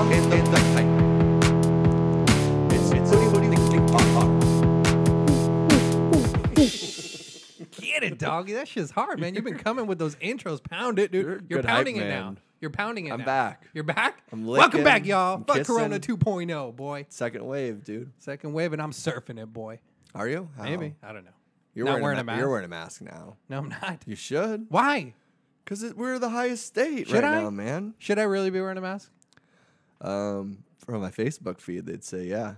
dog in the pipe. It's Get it, doggy. That shit's hard, man. You've been coming with those intros. Pound it, dude. You're good pounding hype it man. now. You're pounding it I'm now. back. You're back? I'm Welcome back, licking, y'all. I'm Fuck kissing. Corona 2.0, boy. Second wave, dude. Second wave, and I'm surfing it, boy. Are you? How? Maybe. I don't know. You're Not wearing a mask? You're wearing a mask now. No, I'm not. You should. Why? Because we're the highest state Should right I? now, man. Should I really be wearing a mask? From my Facebook feed, they'd say, yeah.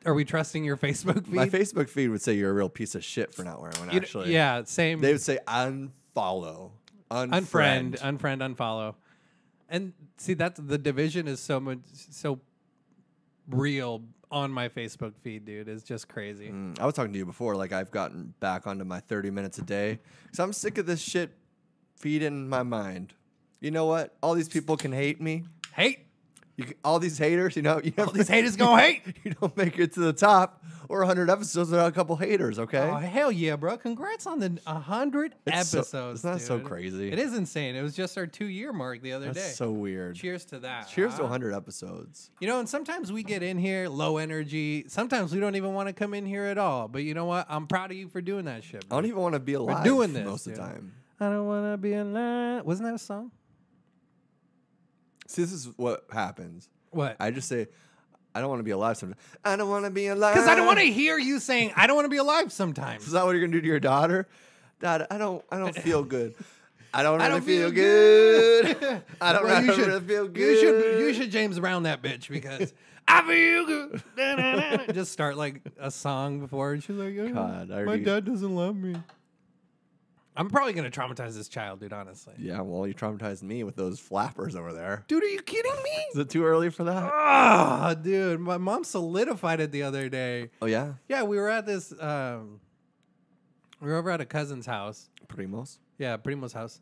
Are we trusting your Facebook feed? My Facebook feed would say you're a real piece of shit for not wearing one, actually. Yeah, same. They would say unfollow. Unfriend, unfollow. And see, that's the division is so real on my Facebook feed, dude. It's just crazy. I was talking to you before, like I've gotten back onto my 30 minutes a day. Because I'm sick of this shit feeding my mind. You know what? All these people can hate me. Hate. All these haters, All these haters gonna hate. You don't make it to the top or 100 episodes without a couple haters, okay? Oh, hell yeah, bro. Congrats on the 100 episodes. Isn't that so dude. crazy? It is insane. It was just our 2-year mark the other day. That's so weird. Cheers to that. Cheers to 100 episodes. You know, and sometimes we get in here low energy. Sometimes we don't even want to come in here at all. But you know what? I'm proud of you for doing that shit, bro. I don't even want to be alive doing this, most of the dude. time. I don't want to be alive. Wasn't that a song? See, this is what happens. What? I just say, I don't want to be alive sometimes. I don't want to be alive. Because I don't want to hear you saying, I don't want to be alive sometimes. Is that what you're going to do to your daughter? Dad, I don't feel good. I don't really don't feel feel good. I don't Well, really feel good. You should James Brown that bitch because I feel good. Da, da, da. Just start like a song before, and she's like, oh, God, I my already- dad doesn't love me. I'm probably gonna traumatize this child, dude. Honestly. Yeah, well, you traumatized me with those flappers over there. Dude, are you kidding me? Is it too early for that? Ah, dude, my mom solidified it the other day. Oh, yeah? Yeah, we were at this. We were over at a cousin's house. Primos? Yeah, Primo's house.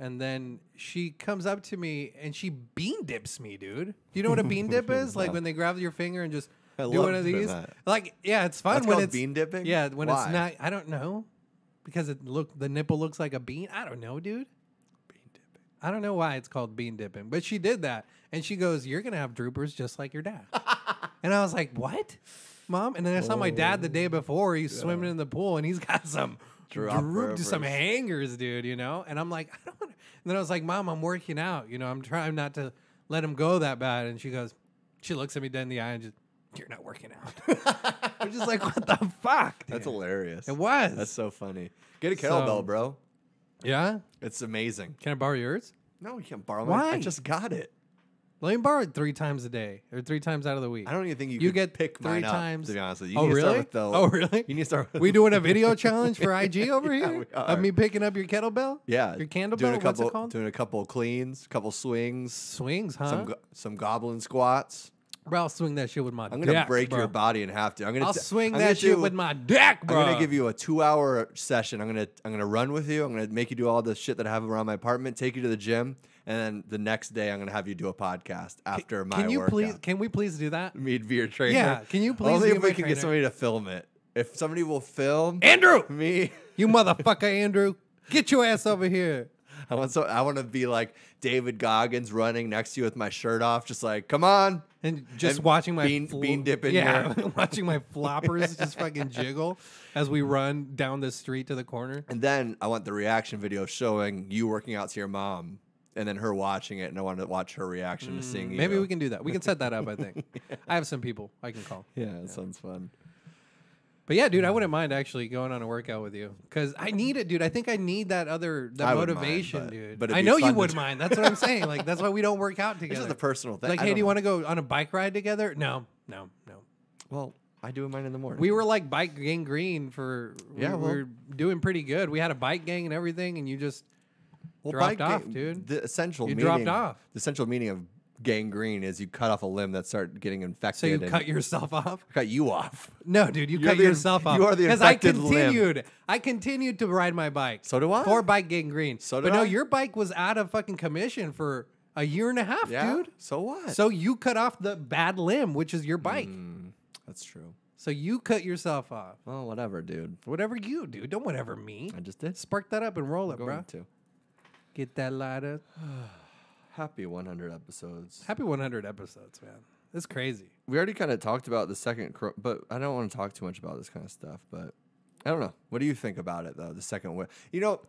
And then she comes up to me and she bean dips me, dude. Do you know what a bean dip is? Like when they grab your finger and just I do love one of doing these. that. Like, yeah, it's fun That's when called it's bean dipping? Yeah, when Why? it's not. I don't know because the nipple looks like a bean. I don't know, dude. Bean dipping. I don't know why it's called bean dipping, but she did that and she goes, "You're gonna have droopers just like your dad." And I was like, "What, Mom?" And then I saw my dad the day before. He's swimming in the pool and he's got some. Some hangers, dude, you know? And I'm like, I don't want to. And then I was like, Mom, I'm working out. You know, I'm trying not to let him go that bad. And she looks at me dead in the eye and just, you're not working out. I'm just like, what the fuck? Dude? That's hilarious. It was. That's so funny. Get a kettlebell, bro. Yeah? It's amazing. Can I borrow yours? No, you can't borrow Why? mine. I just got it. Let me borrow it 3 times a day or 3 times out of the week. I don't even think you could get pick 3 mine times. up, to be honest with you. Oh, You need to really? start with Oh, really? You need to start with We doing a video challenge for IG over Yeah, here? we are. Of me picking up your kettlebell? Yeah. Your candle doing bell? a couple, What's it called? Doing a couple cleans, couple swings, Swings, huh? some goblin squats. Bro, I'll swing that shit with my I'm gonna dick, break bro. your body in half, dude. I'll swing that shit with my dick, bro. I'm gonna give you a 2-hour session. I'm gonna run with you. I'm gonna make you do all the shit that I have around my apartment. Take you to the gym, and then the next day I'm gonna have you do a podcast after my workout. Can we please do that? Me'd be your trainer. Yeah, can you please Only be if my we can trainer? get somebody to film it. If somebody will film Andrew, me, you motherfucker, Andrew, get your ass over here. I want to be like David Goggins running next to you with my shirt off, just like, come on. And just And watching my bean dipping. yeah, watching my floppers just fucking jiggle as we run down the street to the corner. And then I want the reaction video showing you working out to your mom, and then her watching it, and I want to watch her reaction to seeing you. Maybe we can do that. We can set that up. I think I have some people I can call. Yeah, that sounds fun. But yeah, dude, I wouldn't mind actually going on a workout with you because I need it, dude. I think I need that I wouldn't mind, motivation, dude. but it'd I be know fun you to would do. mind. That's what I'm saying. Like that's why we don't work out It's together. just a personal thing. Like, I hey, do you don't- want to go on a bike ride together? No. Well, I do mine in the morning. We were like bike gang green for. Yeah, we were doing pretty good. We had a bike gang and everything, and you just dropped off, dude. The essential You meaning, dropped off. The essential meaning of gangrene is you cut off a limb that start getting infected. so you and cut yourself off. cut you off. No, dude, you You're cut the- yourself off. you are the Because I infected limb. continued to ride my bike. So do I. For bike gang green. So but did no, I. your bike was out of fucking commission for a year and a half, Yeah. dude. So what? So you cut off the bad limb, which is your bike. That's true. So you cut yourself off. Well, whatever, dude. Whatever you do, don't whatever me. I just did. Spark that up and roll it, Going bro. to. Get that lighter. Happy 100 episodes. Happy 100 episodes, man. It's crazy. We already kind of talked about the second, but I don't want to talk too much about this kind of stuff. But I don't know. What do you think about it, though? The second wave. You know,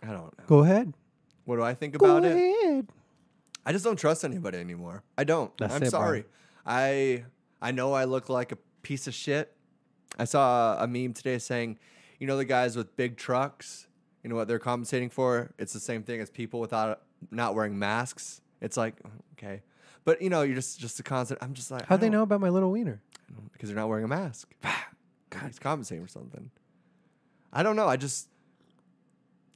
I don't know. Go ahead. What do I think about it? Go ahead. I just don't trust anybody anymore. I don't. I'm sorry. I know I look like a piece of shit. I saw a meme today saying, you know, the guys with big trucks, you know what they're compensating for? It's the same thing as people without not wearing masks. It's like, okay. But, you know, you're just a constant. I'm just like, How'd they know about my little wiener? Because they're not wearing a mask. God, he's compensating for something. I don't know. I'm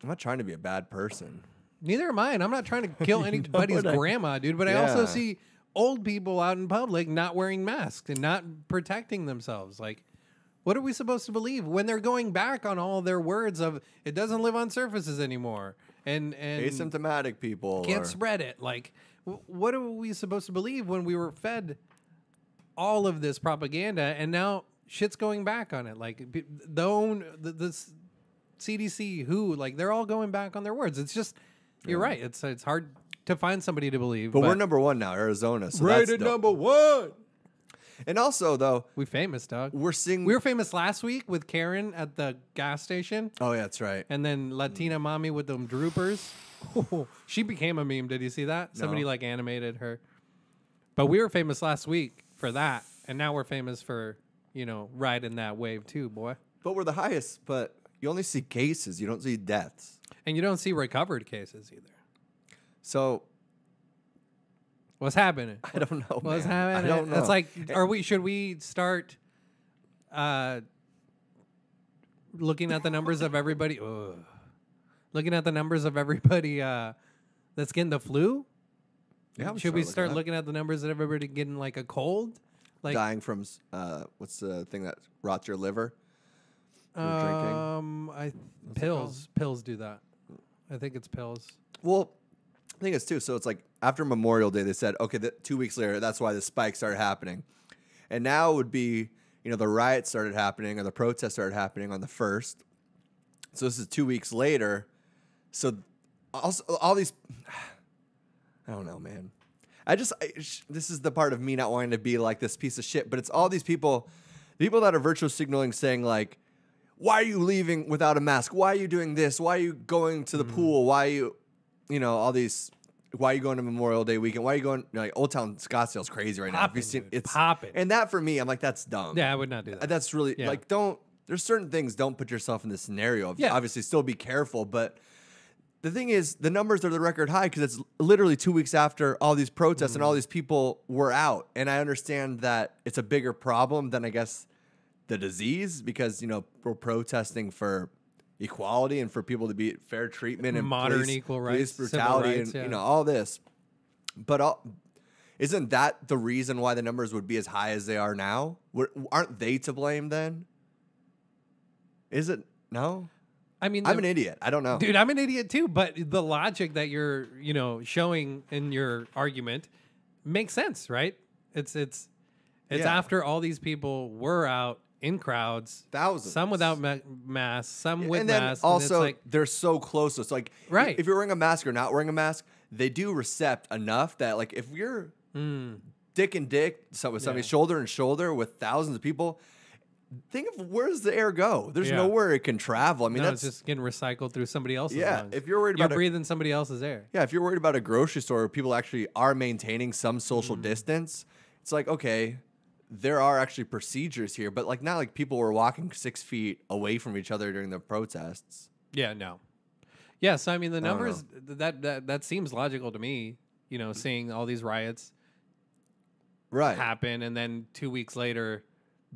not trying to be a bad person. Neither am I. And I'm not trying to kill anybody's grandma, dude. But I also see old people out in public not wearing masks and not protecting themselves. Like, what are we supposed to believe when they're going back on all their words of it doesn't live on surfaces anymore and asymptomatic people can't spread it? Like, what are we supposed to believe when we were fed all of this propaganda and now shit's going back on it? Like the CDC, WHO, like they're all going back on their words. It's just you're right. It's hard to find somebody to believe. But we're number one now, Arizona. So rated number one. And also, though, we famous, dog. We were famous last week with Karen at the gas station. Oh, yeah, that's right. And then Latina mommy with them droopers. She became a meme. Did you see that? No. Somebody like animated her. But we were famous last week for that, and now we're famous for riding that wave too, boy. But we're the highest. But you only see cases. You don't see deaths, and you don't see recovered cases either. So. What's happening? I don't know. What's happening? I don't know. It's like, should we start looking at the numbers of everybody? Looking at the numbers of everybody that's getting the flu? Yeah. Should we start looking at the numbers of everybody getting like a cold? Like dying from what's the thing that rots your liver? Pills. Pills do that. I think it's pills. Well, I think it's too. So it's like after Memorial Day, they said, okay, 2 weeks later, that's why the spike started happening. And now it would be, the riots started happening or the protests started happening on the 1st. So this is 2 weeks later. So also all these, I don't know, man. This is the part of me not wanting to be like this piece of shit, but it's all these people that are virtual signaling saying like, why are you leaving without a mask? Why are you doing this? Why are you going to the pool? Why are you... all these. Why are you going to Memorial Day weekend? Why are you going? Like Old Town Scottsdale's crazy right now. Poppin', It's popping. And that for me, I'm like, that's dumb. Yeah, I would not do that. That's really like don't. There's certain things. Don't put yourself in this scenario. Yeah. Obviously, still be careful. But the thing is, the numbers are the record high because it's literally 2 weeks after all these protests and all these people were out. And I understand that it's a bigger problem than I guess the disease because we're protesting for equality and for people to be fair treatment and modern equal rights, police brutality rights, and all this. But isn't that the reason why the numbers would be as high as they are now? Aren't they to blame then? Is it? No? I mean, I'm an idiot. I don't know. Dude, I'm an idiot too, but the logic that you're, showing in your argument makes sense, right? It's after all these people were out in crowds, thousands, some without masks, some with and then masks. Also, and it's like, they're so close. So it's like, right. If you're wearing a mask or not wearing a mask, they do recept enough that, like, if you're dick and dick, with somebody shoulder and shoulder with thousands of people, think of where does the air go? There's nowhere it can travel. I mean, that's just getting recycled through somebody else's lungs. If you're worried about breathing somebody else's air. Yeah, if you're worried about a grocery store where people actually are maintaining some social distance, it's like, okay, there are actually procedures here, but like not like people were walking 6 feet away from each other during the protests. Yeah, no. Yeah, so I mean the numbers that seems logical to me, seeing all these riots happen and then 2 weeks later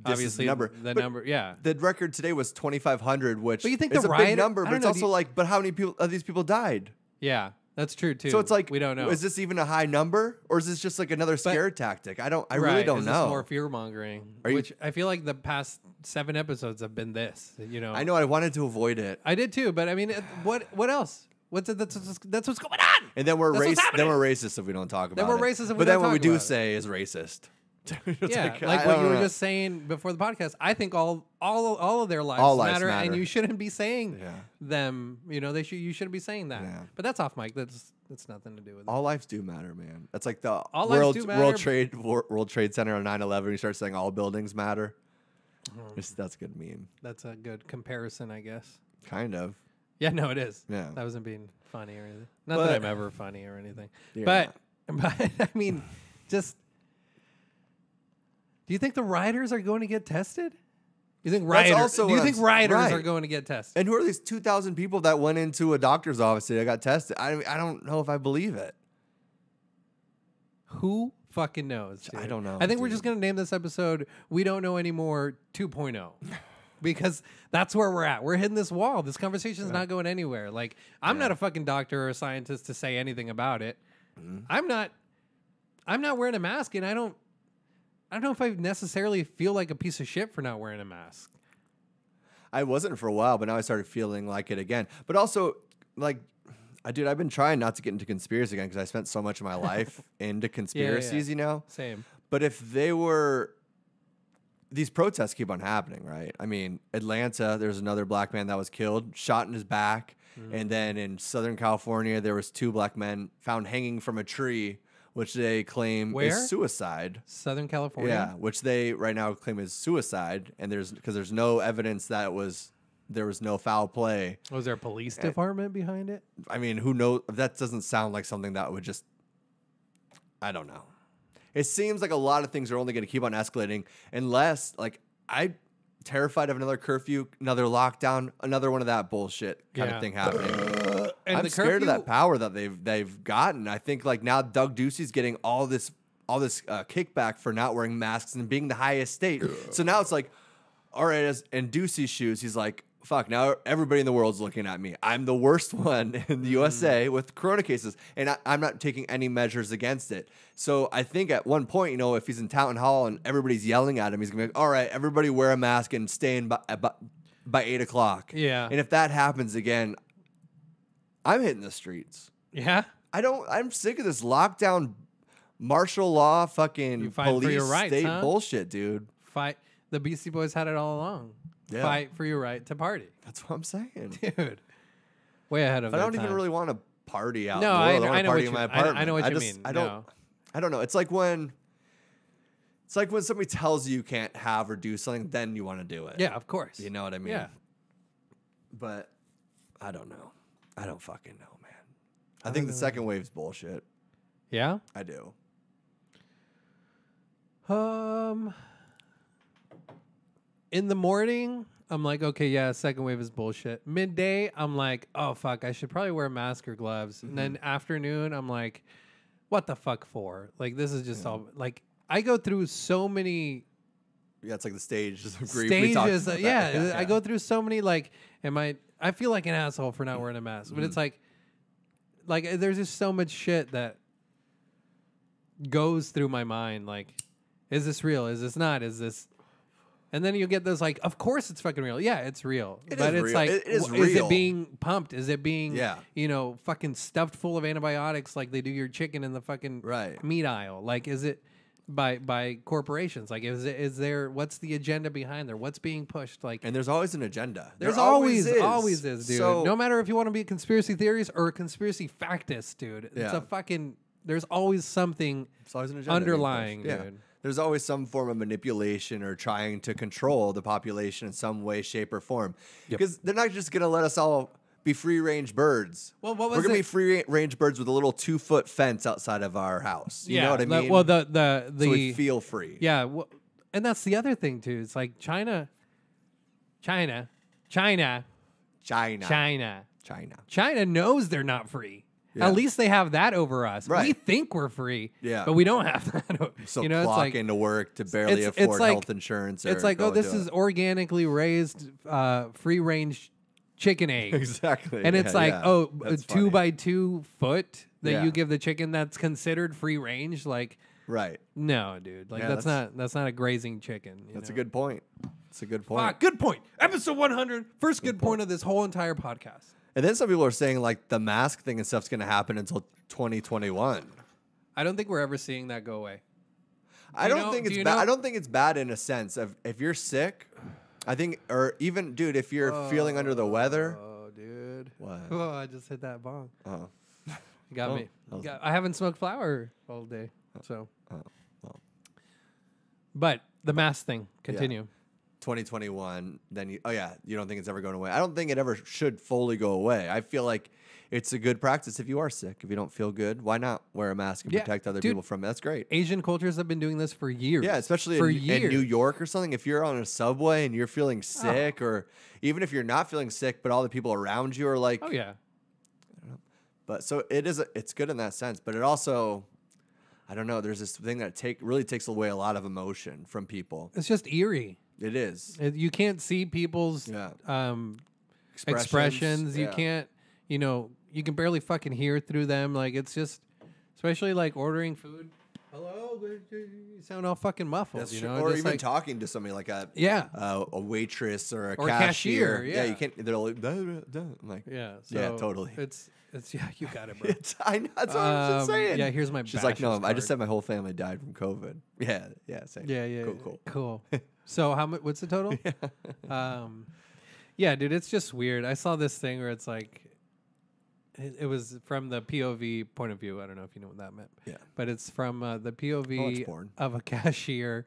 obviously the number The record today was 2,500, which you think is the a riot, big number, but it's also like, but how many people of these people died? Yeah. That's true too. So it's like, we don't know. Is this even a high number, or is this just like another scare tactic? I really don't know. This more fear mongering, which I feel like the past 7 episodes have been this. I know I wanted to avoid it. I did too, but I mean, what else? That's what's going on. And then we're racist if we don't talk about it. Then we're racist if we don't talk about it. But then what we do say is racist. Yeah, like like what you were just saying before the podcast. I think all of their lives matter, and you shouldn't be saying them. You know, you shouldn't be saying that. Yeah. But that's off mic. That's nothing to do with it. All lives do matter, man. That's like the World Trade Center on 9/11. You start saying all buildings matter. That's a good meme. That's a good comparison, I guess. Kind of. Yeah, no, it is. Yeah. That wasn't being funny or anything. Not that I'm ever funny or anything. But I mean, just. Do you think the riders are going to get tested? You think riders? Do you think riders are going to get tested? And who are these 2,000 people that went into a doctor's office today that got tested? I don't know if I believe it. Who fucking knows? Dude? I don't know. I think we're just going to name this episode "We Don't Know Anymore 2.0." Because that's where we're at. We're hitting this wall. This conversation is not going anywhere. Like, I'm not a fucking doctor or a scientist to say anything about it. I'm not wearing a mask, and I don't know if I necessarily feel like a piece of shit for not wearing a mask. I wasn't for a while, but now I started feeling like it again. But also, like, I've been trying not to get into conspiracy again because I spent so much of my life into conspiracies, you know? Same. But if these protests keep on happening, right? I mean, Atlanta, there's another black man that was killed, shot in his back. And then in Southern California, there was 2 black men found hanging from a tree, which they claim is suicide. Southern California? Yeah, which they right now claim is suicide. And because there's no evidence that there was no foul play. Was there a police department behind it? I mean, who knows? That doesn't sound like something that would just, I don't know. It seems like a lot of things are only going to keep on escalating unless, like, I'm terrified of another curfew, another lockdown, another one of that bullshit kind of thing happening. And I'm scared of that power that they've gotten. I think like now Doug Ducey's getting all this kickback for not wearing masks and being the highest state. So now it's like, all right, in Ducey's shoes, he's like, fuck, now everybody in the world's looking at me. I'm the worst one in the USA with corona cases, and I'm not taking any measures against it. So I think at one point, you know, if he's in town hall and everybody's yelling at him, he's going to be like, all right, everybody wear a mask and stay in by 8 o'clock. Yeah. And if that happens again, I'm hitting the streets. Yeah? I'm sick of this lockdown, martial law, fucking police state bullshit, dude. Fight. The Beastie Boys had it all along. Yeah. Fight for your right to party. That's what I'm saying. Dude. Way ahead of but their I don't time. even really want to party out. No, I know want to party in my apartment. I know what you mean. I don't know. It's like when somebody tells you can't have or do something, then you want to do it. Yeah, of course. You know what I mean? Yeah. But I don't know. I don't fucking know, man. I think the second wave's bullshit. Yeah? I do. In the morning, I'm like, okay, yeah, second wave is bullshit. Midday, I'm like, oh, fuck, I should probably wear a mask or gloves. And then afternoon, I'm like, what the fuck for? Like, this is just all, like, I go through so many... Yeah, it's like the stages of grief. Stages, yeah. I go through so many, like, I feel like an asshole for not wearing a mask. But it's like, there's just so much shit that goes through my mind. Like, is this real? Is this not? Is this... And then you get those like, of course it's fucking real. Yeah, it's real. But it's real. Like, is it being pumped? Is it being, fucking stuffed full of antibiotics like they do your chicken in the fucking meat aisle? Like, is it by corporations? Like, is there, what's the agenda behind there? What's being pushed? Like, and there's always an agenda. There's always is, dude. So, no matter if you want to be a conspiracy theorist or a conspiracy factist, dude. It's a fucking, there's always something underlying, dude. There's always some form of manipulation or trying to control the population in some way, shape, or form. Because they're not just going to let us all be free-range birds. Well, what was We're going to be free-range birds with a little 2-foot fence outside of our house. You know what I mean? Well, so we feel free. Yeah, and that's the other thing, too. It's like China knows they're not free. Yeah. At least they have that over us. Right. We think we're free, but we don't have that. So you know, clock into work to barely afford health insurance. It's like, oh, this is organically raised free-range chicken eggs. Exactly. And it's like, oh, a 2 by 2 foot that you give the chicken that's considered free-range. Like, no, dude. Like, that's not a grazing chicken. That's a good point. It's a good point. Good point. Episode 100. First good point of this whole entire podcast. And then some people are saying like the mask thing and stuff's going to happen until 2021. I don't think we're ever seeing that go away. I don't think it's bad. I don't think it's bad in a sense of if you're sick. I think, or even, dude, if you're feeling under the weather. Oh, dude. What? Oh, I just hit that bong. Oh. You got me. I haven't smoked flower all day, so. Well. But the mask thing, continue. Yeah. 2021, then you don't think it's ever going away. I don't think it ever should fully go away. I feel like it's a good practice if you are sick. If you don't feel good, why not wear a mask and protect other people from it? That's great. Asian cultures have been doing this for years. Yeah, especially in New York or something. If you're on a subway and you're feeling sick, or even if you're not feeling sick, but all the people around you are like, oh yeah. I don't know. But so it's good in that sense. But it also, I don't know. There's this thing that really takes away a lot of emotion from people. It's just eerie. It is. You can't see people's expressions. You can't, you can barely fucking hear through them. Like, it's just, especially like ordering food. Hello, you sound all fucking muffled. That's or just even like, talking to somebody like a waitress or a cashier. Yeah, you can't. They're like, duh, duh, duh. I'm like, yeah, totally. It's you got it, bro. I know. That's what I'm just saying. Yeah, here's my. She's like, no, I just said my whole family died from COVID. Yeah, same. Yeah. Cool. So how much? What's the total? Yeah, dude, it's just weird. I saw this thing where it's like, it was from the POV point of view. I don't know if you know what that meant. Yeah, but it's from the POV of a cashier,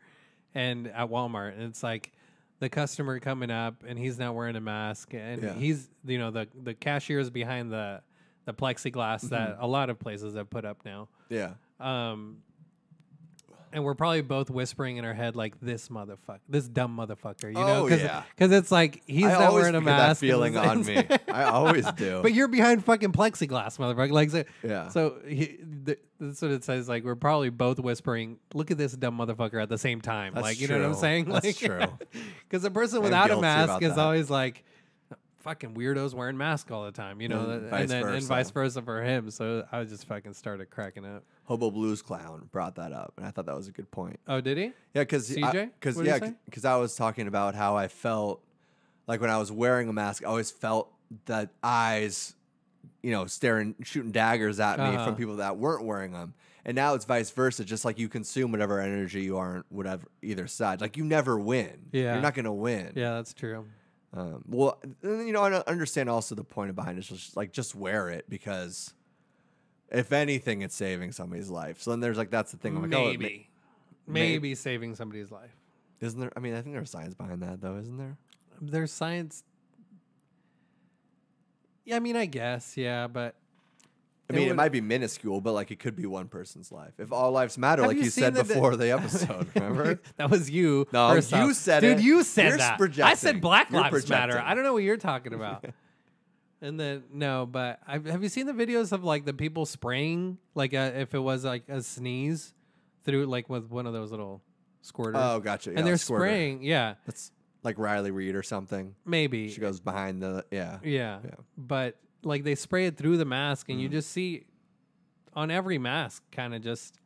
and at Walmart, and it's like the customer coming up, and he's not wearing a mask, and he's the cashier is behind the plexiglass that a lot of places have put up now. Yeah. And we're probably both whispering in our head like this dumb motherfucker, because it's like he's not wearing a mask. That feeling on me, I always do. But you're behind fucking plexiglass, motherfucker. Like, so that's what it says. Like, we're probably both whispering, "Look at this dumb motherfucker" at the same time. That's like, you true. know what I'm saying? That's like, true. Because a person without a mask is always like, fucking weirdos wearing masks all the time, and vice versa for him. So I just fucking started cracking up. Hobo Blues Clown brought that up, and I thought that was a good point. Oh, did he? Yeah, because I was talking about how I felt like when I was wearing a mask, I always felt the eyes, staring, shooting daggers at me from people that weren't wearing them. And now it's vice versa. Just like you consume whatever energy you are on whatever either side. Like you never win. Yeah, you're not gonna win. Yeah, that's true. Well, I understand also the point behind it. It's just wear it because if anything, it's saving somebody's life. So then there's that's the thing. I'm like, maybe saving somebody's life. Isn't there? I mean, I think there's science behind that, though, isn't there? There's science. Yeah, I mean, I guess, yeah, but. I mean, it might be minuscule, but it could be one person's life. If all lives matter, like you said before the episode, remember? That was you. No, you said it. Dude, you said that. Projecting. I said Black Lives Matter. I don't know what you're talking about. And then, no, but have you seen the videos of the people spraying, if it was a sneeze through, with one of those little squirters? Oh, gotcha. And they're spraying, That's like Riley Reid or something. Maybe. She goes behind Yeah. But. They spray it through the mask, and you just see on every mask kind of just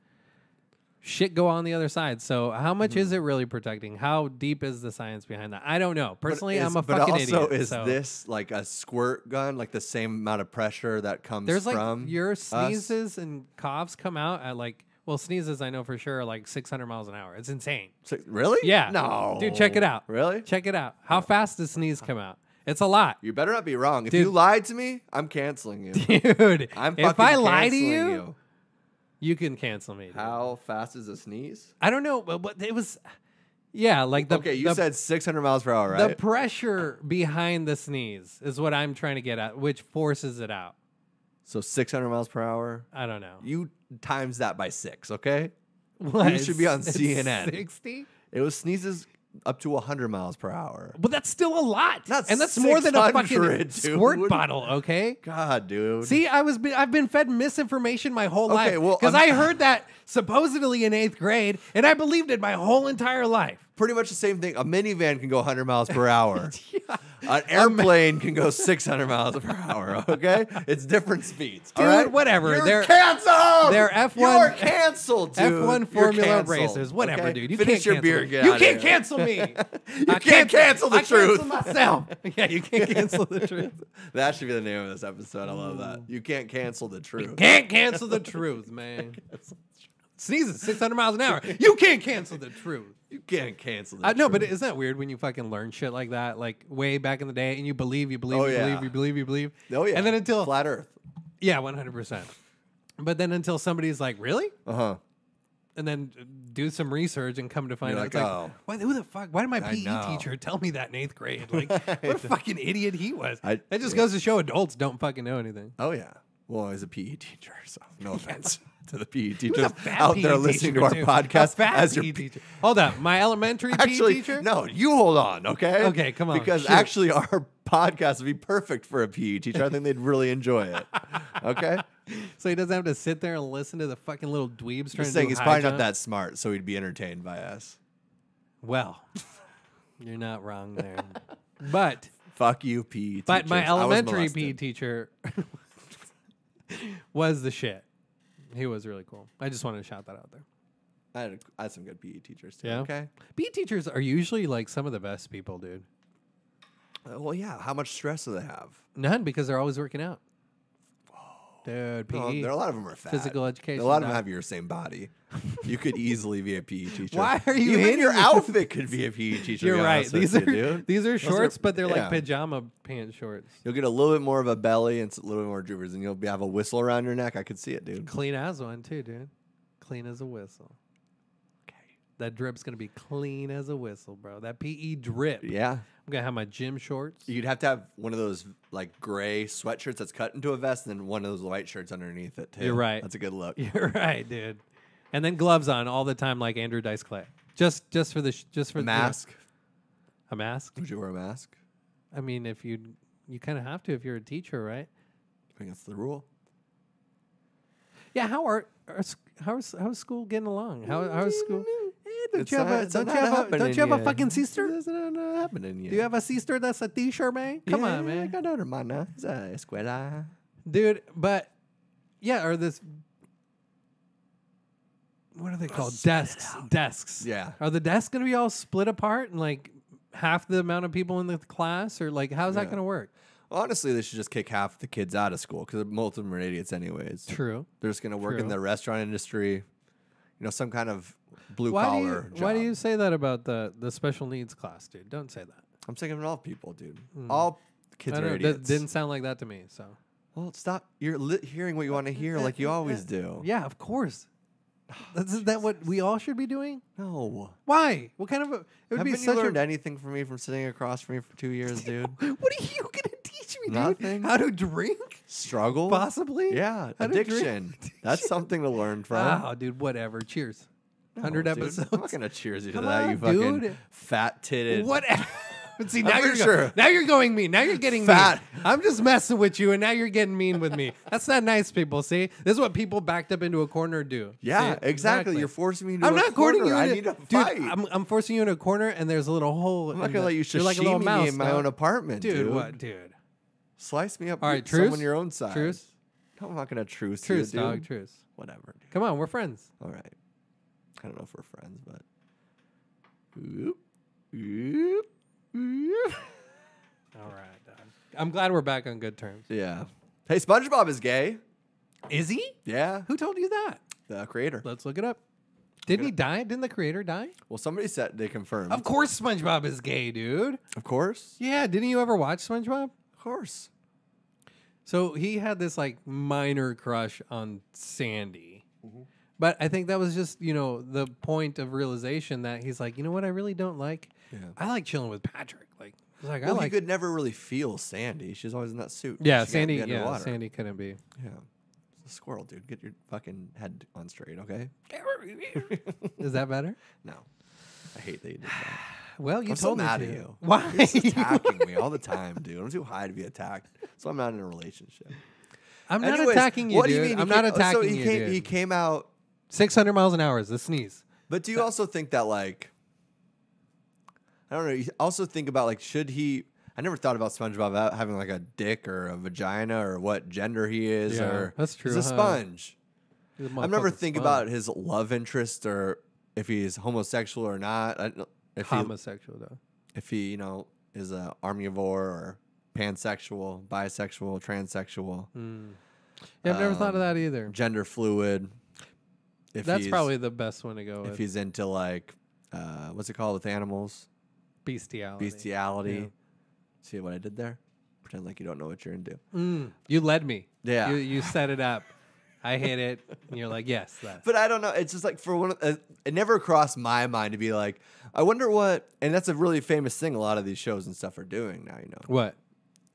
shit go on the other side. So how much is it really protecting? How deep is the science behind that? I don't know. Personally, I'm a fucking idiot. But also, is this like a squirt gun, the same amount of pressure that comes from your sneezes and coughs come out at sneezes I know for sure are 600 miles an hour. It's insane. Really? Yeah. No. Dude, check it out. Really? Check it out. How fast does sneeze come out? It's a lot. You better not be wrong. If you lied to me, I'm canceling you. Dude, if I lie to you, you can cancel me. Dude. How fast is a sneeze? I don't know, but it was, okay, you said 600 miles per hour, right? The pressure behind the sneeze is what I'm trying to get at, which forces it out. So 600 miles per hour? I don't know. You times that by 6, okay? What? You should be on CNN. 60? It was sneezes up to 100 miles per hour. But that's still a lot. And that's more than a fucking squirt bottle, okay? God, dude. See, I've been fed misinformation my whole life. Because I heard that supposedly in 8th grade, and I believed it my whole entire life. Pretty much the same thing. A minivan can go 100 miles per hour. An airplane can go 600 miles per hour, okay? It's different speeds. Dude, all right? whatever. You're canceled! They're F1. You're canceled, dude. F1 Formula racers. Whatever, okay? dude. You Finish can't your cancel beer. me. Get you out can't of here. cancel me. You can't cancel the truth. I cancel myself. Yeah, you can't cancel the truth. That should be the name of this episode. I love that. You can't cancel the truth. You can't cancel the truth, man. sneezes 600 miles an hour. You can't cancel the truth. You can't cancel the No, truth. but isn't that weird when you fucking learn shit like that, like way back in the day, and you believe, Oh, yeah. you believe. Oh, yeah. And then until Flat Earth. yeah, 100%. But then until somebody's like, really? Uh-huh. And then do some research and come to find You're out, like, it's oh. why, who the fuck? Why did my PE know. teacher tell me that in 8th grade? Like, what a fucking idiot he was. I- that just yeah. goes to show adults don't fucking know anything. Oh, yeah. Well, he's a PE teacher, so no offense to the PE He was teachers a fat out PE there listening to teacher, our too. podcast. A fat as PE your teacher. Hold up, my elementary Actually, PE teacher. no, you hold on, okay? Okay, come on, Because shoot. actually, our podcast would be perfect for a PE teacher. I think they'd really enjoy it. Okay? So he doesn't have to sit there and listen to the fucking little dweebs trying Just to saying do he's high probably jump. not that smart, so he'd be entertained by us. Well, you're not wrong there. But Fuck you, PE teachers. but my I was elementary molested. PE teacher was the shit. He was really cool. I just wanted to shout that out there. I had some good PE teachers, too. Yeah. Okay? PE teachers are usually like some of the best people, dude. Well, yeah. How much stress do they have? None, because they're always working out. Dude, PE. Well, a lot of them are fat. Physical education, A lot of them dog. have your same body. You could easily be a PE teacher. Why are you Even hating your me? outfit could be a PE teacher. to You're be right. honest with These you, are dude. these are Those shorts, but they're yeah. like pajama pant shorts. You'll get a little bit more of a belly and a little bit more droopers, and have a whistle around your neck. I could see it, dude. Clean as one too, dude. Clean as a whistle. Okay. That drip's gonna be clean as a whistle, bro. That PE drip. Yeah. I'm gonna have my gym shorts. You'd have to have one of those like gray sweatshirts that's cut into a vest, and then one of those white shirts underneath it too. You're right. That's a good look. You're right, dude. And then gloves on all the time, like Andrew Dice Clay. Just for the Mask. a mask. Would you wear a mask? I mean, if you kind of have to if you're a teacher, right? I think that's the rule. Yeah. How's school getting along? How's school? Don't It's you have not- a it's don't not you have a happening don't you have a yet. fucking sister? It's not happening yet. Do you have a sister that's a teacher, man? Come on, I man, got a hermana. It's a escuela. dude. But yeah, or this. What are they called? Desks. Yeah. Are the desks gonna be all split apart and like half the amount of people in the class, or like how's that Yeah. gonna work? Honestly, they should just kick half the kids out of school because most of them are idiots anyways. True. They're just going to work in True. the restaurant industry, some kind of blue Why collar job. do you say that about the special needs class, dude? Don't say that. I'm saying of all people, dude. All kids I are don't know. idiots. That didn't sound like that to me. So Well, stop. You're hearing what you want to hear like you always do. yeah, of course. Isn't that what we all should be doing? No. Why? What kind of a? It would Haven't be you such learned a. anything from me from sitting across from me for 2 years, dude? What are you gonna teach me, dude? Nothing. How to drink? Struggle? Possibly. Yeah. How to drink? Addiction. That's something to learn from. Oh, dude. Whatever. Cheers. No, 100 dude, episodes. I'm not going to cheers you to Come that, on, you fucking dude. fat-titted. What? See, I'm now pretty you're sure. now you're going mean. Now you're getting Fat. mean. I'm just messing with you, and now you're getting mean with me. That's not nice, people. See, this is what people backed up into a corner do. Yeah, See? exactly. You're forcing me into I'm a not corner. courting you. I into- need to dude, fight. I'm forcing you in a corner, and there's a little hole. I'm not going to let you you're like a little sashimi mouse, me in my dog. own apartment, dude. Dude, what, dude? Slice me up All right, with someone truce? your own size. Truce? No, I'm not going to truce Truce, you, dude. dog. Truce. Whatever, dude. Come on, we're friends. All right. I don't know if we're friends, but... Oop, oop, oop. All right, dog. I'm glad we're back on good terms. Yeah. Hey, SpongeBob is gay. Is he? Yeah. Who told you that? The creator. Let's look it up. Didn't he die? Didn't the creator die? Well, somebody said they confirmed. Of course, SpongeBob is gay, dude. Of course. Yeah, didn't you ever watch SpongeBob? Of course. So he had this like minor crush on Sandy. But I think that was just, the point of realization that he's like, you know what I really don't like? Yeah. I like chilling with Patrick. Like, he's like, Well, I he like. could never really feel Sandy. She's always in that suit. Yeah, She can't Sandy. be Yeah, underwater. Sandy couldn't be. Yeah. It's a squirrel, dude. Get your fucking head on straight, okay? Is that better? No. I hate that you did that. Well, you I'm so told me mad to. at you. Why? You're just attacking me all the time, dude. I'm too high to be attacked, so I'm not in a relationship. I'm not Anyways, attacking you, what do dude. you mean? I'm He not came- attacking so he you, came, dude. He came out, 600 miles an hour is the sneeze. but do you also think that, like, I don't know, you also think about, like, should he, I never thought about SpongeBob having, like, a dick or a vagina or what gender he is. Yeah, or that's true, He's a huh? sponge. He's a I've never motherfucking think sponge. about his love interest or if he's homosexual or not. If Homosexual, though. if he, is a omnivore or pansexual, bisexual, transsexual, Yeah, I've never thought of that either. gender fluid. If That's he's, probably the best one to go if with. he's into like what's it called with animals? Bestiality. Bestiality. Yeah. See what I did there? Pretend like you don't know what you're into. You led me. Yeah. You set it up. I hit it. And you're like, yes. That's. But I don't know. It's just like for one, it never crossed my mind to be like, I wonder what. And that's a really famous thing. A lot of these shows and stuff are doing now. What?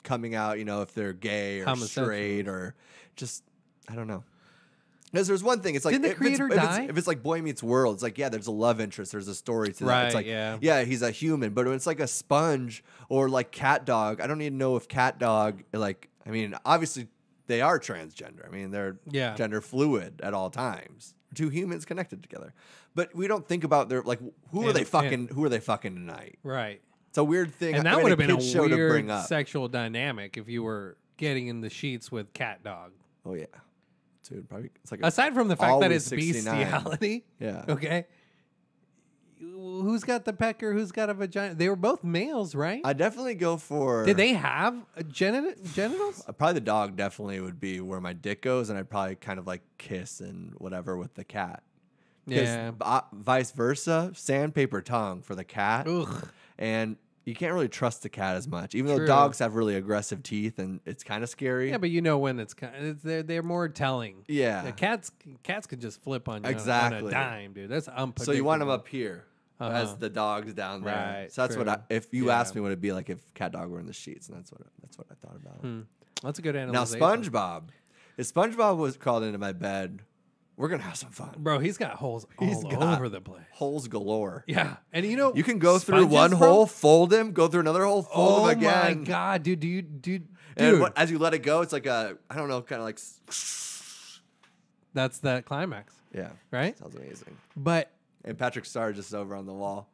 Coming out. If they're gay or Homosexual. straight or just I don't know. Because there's one thing. It's like Didn't the creator die? If it's like Boy Meets World, it's like there's a love interest. There's a story to that. Right, It's like yeah. he's a human. But when it's like a sponge or like cat dog, I don't even know if cat dog like. I mean, obviously. They are transgender. I mean, they're gender fluid at all times. Two humans connected together, but we don't think about their like who are they fucking? Who are they fucking tonight? Right. It's a weird thing, And that would have been a show to bring weird up. sexual dynamic if you were getting in the sheets with cat dog. Oh yeah, dude. Probably it's like Aside from the fact that always it's 69. bestiality. Yeah. Okay. Who's got the pecker? Who's got a vagina? They were both males, right? I definitely go for. Did they have genitals? Probably the dog definitely would be where my dick goes, and I'd probably kind of like kiss and whatever with the cat. Yeah. Vice versa, sandpaper tongue for the cat. Ugh. And you can't really trust the cat as much, even though True. dogs have really aggressive teeth, and it's kind of scary. Yeah, but when it's they're more telling. Yeah. Cats could just flip on you on Exactly. a dime, dude. That's unpredictable. So you want them up here as the dog's down there. Right, So that's true. what if you Yeah. asked me what it'd be like if cat dog were in the sheets, and that's what I thought about. That's a good Now analysis. SpongeBob, if SpongeBob was crawled into my bed, we're gonna have some fun. Bro, he's got holes He's all got over the place. Holes galore. Yeah, and You can go through sponges, one bro? hole, fold him, go through another hole, fold Oh him again. my god, dude. And as you let it go, it's like I don't know, kind of like. That's the climax, Yeah. right? Sounds amazing. But And Patrick Starr just over on the wall.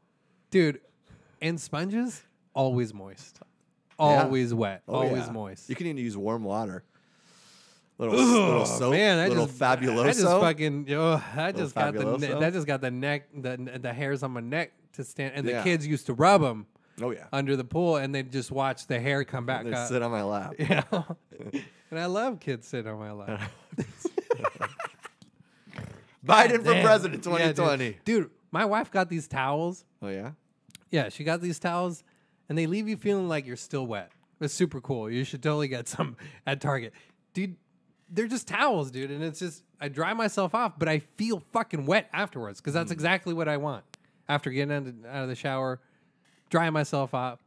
dude, and sponges always moist, always wet, Oh, always yeah. moist. You can even use warm water. Little soap, Man, little fabuloso. I just fucking, I just got fabuloso? that just got the neck, the hairs on my neck to stand. And the Yeah. kids used to rub them Oh yeah. under the pool, and they'd just watch the hair come back They up. sit on my lap. Yeah, and I love kids sitting on my lap. Biden for Damn. president Yeah, 2020. dude, my wife got these towels. Oh yeah. Yeah, she got these towels, and they leave you feeling like you're still wet. It's super cool. You should totally get some at Target. Dude, they're just towels, dude. And it's just, I dry myself off, but I feel fucking wet afterwards because that's exactly what I want. After getting out of the shower, dry myself off.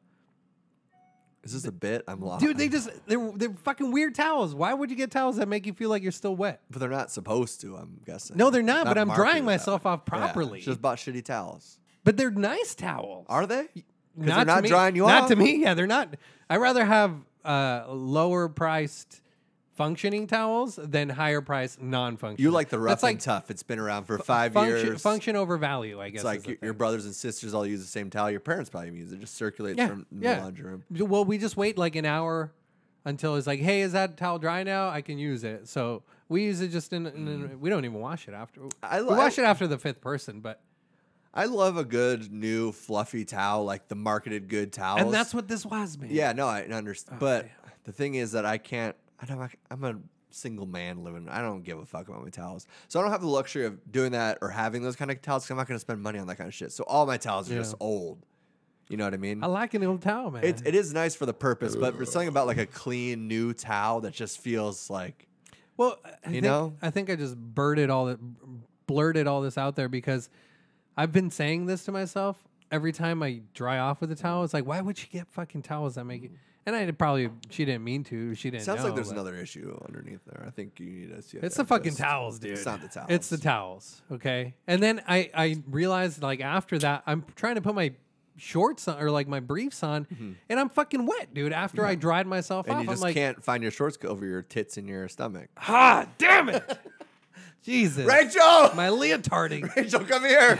Is this a bit? I'm lost. Dude, they're fucking weird towels. Why would you get towels that make you feel like you're still wet? But they're not supposed to, I'm guessing. No, they're not, but I'm marketed drying that myself way. off properly. Yeah, just bought shitty towels. But they're nice towels. Are they? Not they're not to me. drying you Not off? to me. Yeah, they're not. I'd rather have lower priced functioning towels than higher priced non-functioning. You like the rough That's like and tough. It's been around for 5 function, years. function over value, I guess. It's like is the your thing. brothers and sisters all use the same towel. Your parents probably use it. It just circulates Yeah, from the yeah. laundry room. Well, we just wait like an hour until it's like, hey, is that towel dry now? I can use it. So we use it just in we don't even wash it after. We wash it after the fifth person, but. I love a good new fluffy towel, like the marketed good towels. And that's what this was, man. Yeah, no, I understand. Oh, but damn. the thing is that I'm a single man living. I don't give a fuck about my towels. So I don't have the luxury of doing that or having those kind of towels because I'm not going to spend money on that kind of shit. So all my towels are just old. You know what I mean? I like an old towel, man. It is nice for the purpose, but there's something about like a clean new towel that just feels like. Well, I I think I just blurted all this out there because I've been saying this to myself every time I dry off with a towel. It's like, why would she get fucking towels that make it? And she didn't mean to. She didn't. Sounds know, like there's but another issue underneath there. I think you need to see. It's the fucking towels, dude. It's not the towels. It's the towels. Okay. And then I realized like after that I'm trying to put my shorts on or like my briefs on, and I'm fucking wet, dude. After I dried myself And off, you I'm just like, can't find your shorts go over your tits and your stomach. ah, damn it, Jesus, Rachel, my leotarding. Rachel, come here.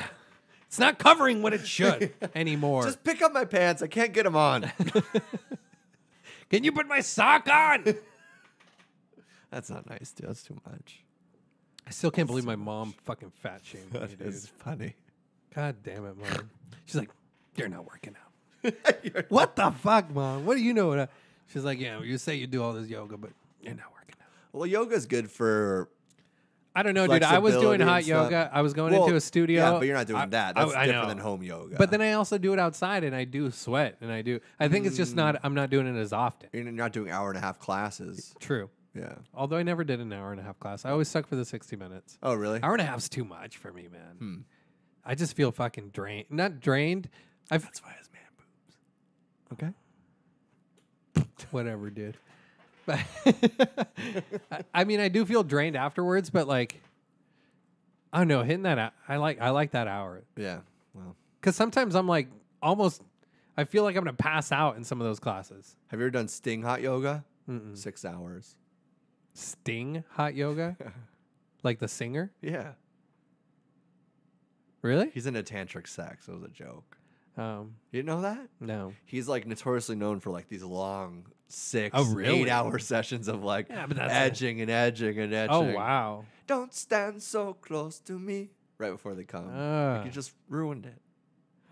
It's not covering what it should anymore. Just pick up my pants. I can't get them on. Can you put my sock on? That's not nice, dude. That's too much. I still can't believe my mom fucking fat shamed me, That dude. is funny. God damn it, mom. She's like, you're not working out. What the fuck, mom? What do you know? She's like, yeah, you say you do all this yoga, but you're not working out. Well, yoga's good for I don't know, dude. I was doing flexibility hot and stuff. yoga. I was going Well, into a studio. Yeah, but you're not doing that. That's I different know. than home yoga. But then I also do it outside, and I do sweat, and I do. I think it's just not. I'm not doing it as often. you're not doing hour-and-a-half classes. True. Yeah. Although I never did an hour-and-a-half class. I always stuck for the 60 minutes. Oh, really? Hour and a half's too much for me, man. I just feel fucking drained. Not drained. That's why his man boobs. Okay. Whatever, dude. But I mean, I do feel drained afterwards, but like, I don't know, hitting that. I like that hour. Yeah. Well, Because sometimes I'm like almost. I feel like I'm gonna pass out in some of those classes. have you ever done Sting hot yoga? 6 hours. Sting hot yoga, like the singer. Yeah. Really? He's into tantric sex. It was a joke. You didn't know that? No. He's like notoriously known for like these long 6, Oh, really? 8-hour sessions of like Yeah, but that's edging and edging and edging. Oh wow. Don't stand so close to me. Right before they come. Like you just ruined it.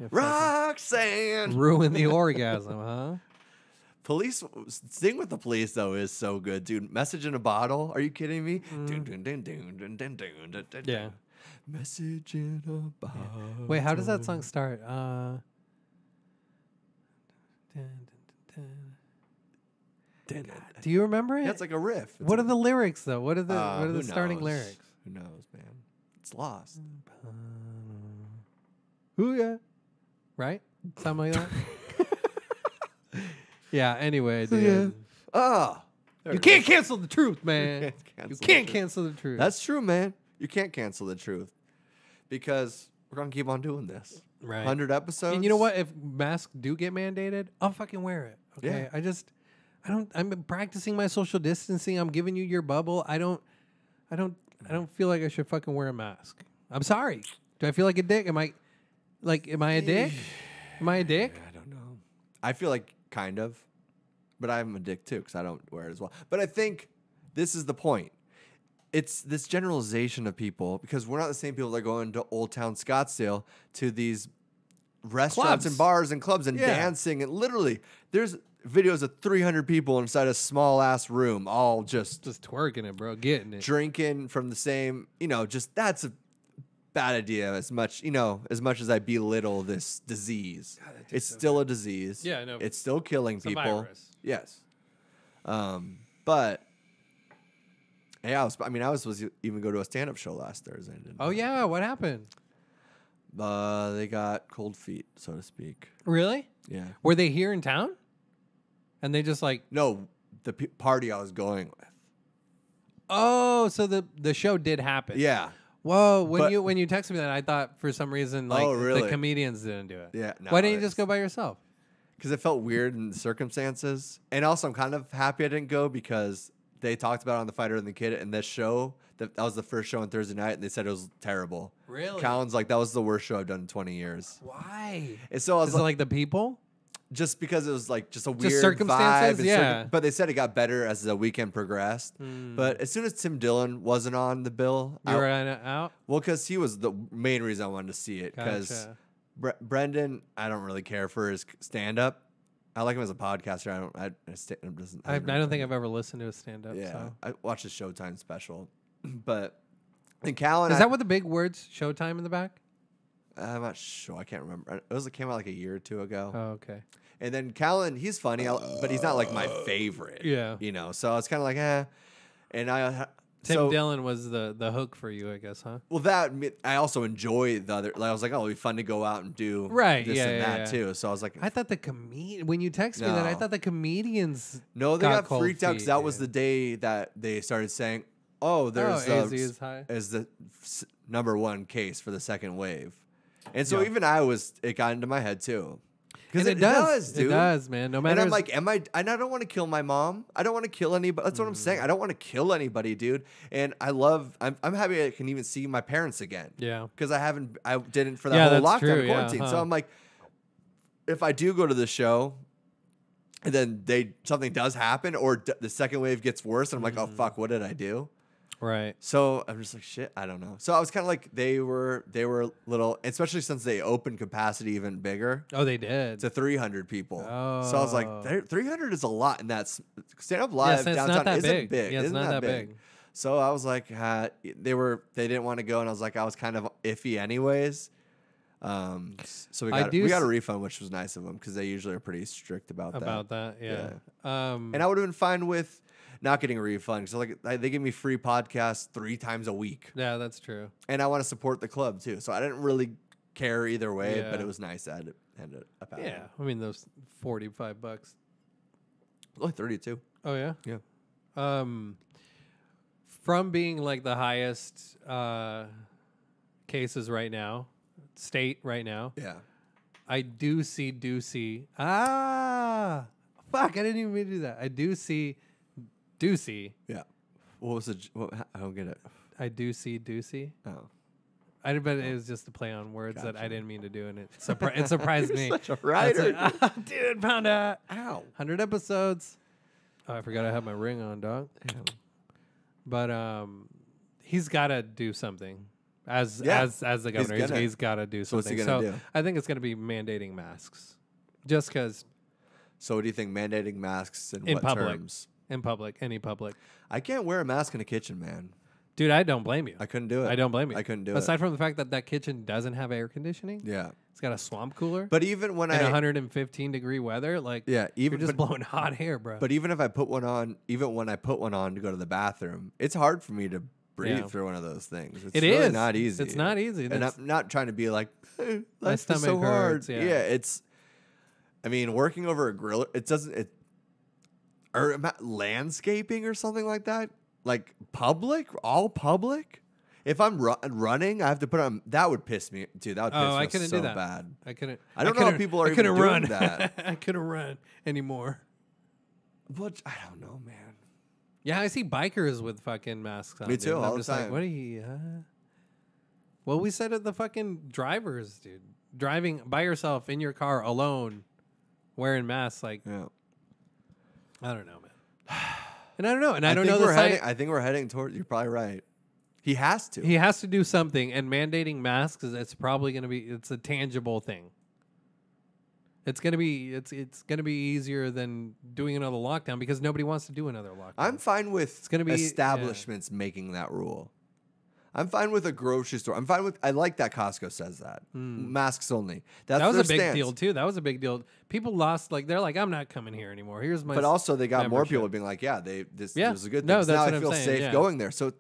Yeah, Roxanne. ruin the orgasm, huh? Police Sting with the Police though is so good, dude. Message in a Bottle. Are you kidding me? Dun, dun, dun, dun, dun, dun, dun, dun, dun, Yeah. Message in a bottle. Wait, how does that song start? Dun, dun, dun, dun. Do you remember it? Yeah, it's like a riff. What are the lyrics though? What are the who starting knows? lyrics? Who knows, man? It's lost. Who yeah? Right? Something like that. Yeah. Anyway, dude. Ah, You can't cancel the truth, man. You can't the truth. cancel the truth. That's true, man. You can't cancel the truth because we're gonna keep on doing this. right. 100 episodes. And you know what? If masks do get mandated, I'll fucking wear it. Okay. Yeah. I'm practicing my social distancing. I'm giving you your bubble. I don't feel like I should fucking wear a mask. I'm sorry. Do I feel like a dick? Am I a dick? Am I a dick? I don't know. I feel like kind of, but I'm a dick too because I don't wear it as well. But I think this is the point. It's this generalization of people because we're not the same people that go into Old Town Scottsdale to these restaurants Clubs. and bars and clubs and Yeah. dancing. And literally, there's videos of 300 people inside a small ass room, all just twerking it, bro. Getting it. drinking from the same, just that's a bad idea as much as I belittle this disease. God, that It's tastes so still a disease. Yeah, I know. It's still killing It's a people. virus. Yes. But yeah, I was supposed to even go to a stand-up show last Thursday. Oh yeah, what happened? They got cold feet, so to speak. Really? Yeah. Were they here in town? And they just like, No, the party I was going with. oh, so the show did happen. Yeah. Whoa, But- when you texted me that, I thought for some reason like Oh, really? the comedians didn't do it. Yeah, no, Why didn't you it's- just go by yourself? Because it felt weird in the circumstances. And also, I'm kind of happy I didn't go because they talked about it on The Fighter and the Kid. And this show, that was the first show on Thursday night, and they said it was terrible. Really? Callan's like, that was the worst show I've done in 20 years. Why? And so I was Is it like the people? just because it was like just a weird circumstances? vibe. and Yeah. but they said it got better as the weekend progressed. But as soon as Tim Dillon wasn't on the bill, You were out? well, because he was the main reason I wanted to see it. Because Gotcha. Brendan, I don't really care for his stand up. I like him as a podcaster. I don't think I've ever listened to a stand up. Yeah, So. I watched his Showtime special, but and Callan, Is that what the big words Showtime in the back? I'm not sure. I can't remember. It came out like a year or two ago. Oh, okay. And then Callan, he's funny, but he's not like my favorite. Yeah. So it's kind of like, eh. And Tim Dillon was the hook for you, I guess, huh? Well, I also enjoy the other. Like, I was like, oh, it'd be fun to go out and do Right, this yeah, and yeah, that too. So I was like, I thought when you texted me that, I No. thought the comedians. no, they got cold freaked out because feet, that was dude. the day that they started saying, oh, there's AZ is high. the number one case for the second wave. And so Yeah. even it got into my head too. And Because it does, dude. It does, man. No matter. And I'm like, and I don't want to kill my mom. I don't want to kill anybody. That's what I'm saying. I don't want to kill anybody, dude. And I'm happy I can even see my parents again. Yeah. Because I didn't for that Yeah, whole that's lockdown true, yeah, quarantine. So huh. I'm like, if I do go to the show, and then something does happen, or the second wave gets worse, and I'm like, oh fuck, what did I do? Right. So I'm just like, shit, I don't know. So I was kind of like, they were little, especially since they opened capacity even bigger Oh, they did. to 300 people. So I was like, 300 is a lot, and that's stand up Yes, live it's not downtown that isn't big. big. Yeah, it's isn't not that big. So I was like, they didn't want to go, and I was like, I was kind of iffy anyways. So we got a refund, which was nice of them because they usually are pretty strict about that. Yeah. And I would have been fine with not getting a refund because they give me free podcasts 3 times a week. Yeah, that's true. And I want to support the club too, so I didn't really care either way. But it was nice that it ended up happening. Yeah, I mean those $45. Only 32. Oh yeah. Yeah. From being like the highest cases right now, state right now. Yeah. I do see. Ah, fuck! I didn't even mean to do that. I do see. Yeah. What was it? I don't get it. I do see. Oh. I bet it was just a play on words that I didn't mean to do, and it surprised me. Such a writer, dude. Found out. Ow. 100 episodes. Oh, I forgot I had my ring on, dog. Damn. But he's got to do something. As the governor, he's got to do something. So what's he gonna do? I think it's going to be mandating masks, just because. So what do you think? Mandating masks in what public. terms? In public, any public. I can't wear a mask in a kitchen, man. Dude, I don't blame you. I couldn't do it. I don't blame you. I couldn't do Aside from the fact that kitchen doesn't have air conditioning. Yeah. It's got a swamp cooler. But even when in 115-degree weather, like you're just blowing hot air, bro. But even if I put one on, even when I put one on to go to the bathroom, it's hard for me to breathe through one of those things. It's really not easy. It's not easy. And I'm not trying to be like, hey, my stomach so hard. hurts. Yeah, it's. I mean, working over a grill, or landscaping or something like that, like all public. If I'm running, I have to put on. That would piss me, dude. That would piss me so bad. I couldn't. I don't know how people are even doing that. I couldn't run anymore. But I don't know, man. Yeah, I see bikers with fucking masks on. Me too, all the time. Like, what are you? Well, we said it. The fucking drivers, dude, driving by yourself in your car alone, wearing masks. Like, yeah. I don't know, man. And I don't know. And I don't know I think we're heading toward. You're probably right. He has to. He has to do something, and mandating masks it's probably going to be. It's a tangible thing. It's gonna be easier than doing another lockdown because nobody wants to do another lockdown. I'm fine with establishments making that rule. I'm fine with a grocery store. I'm fine with. I like that Costco says that masks only. That was a big stance. deal too. That was a big deal. People lost they're like, I'm not coming here anymore. Here's my. But also they got more people being like, this is a good thing. No, now I feel safe going there. So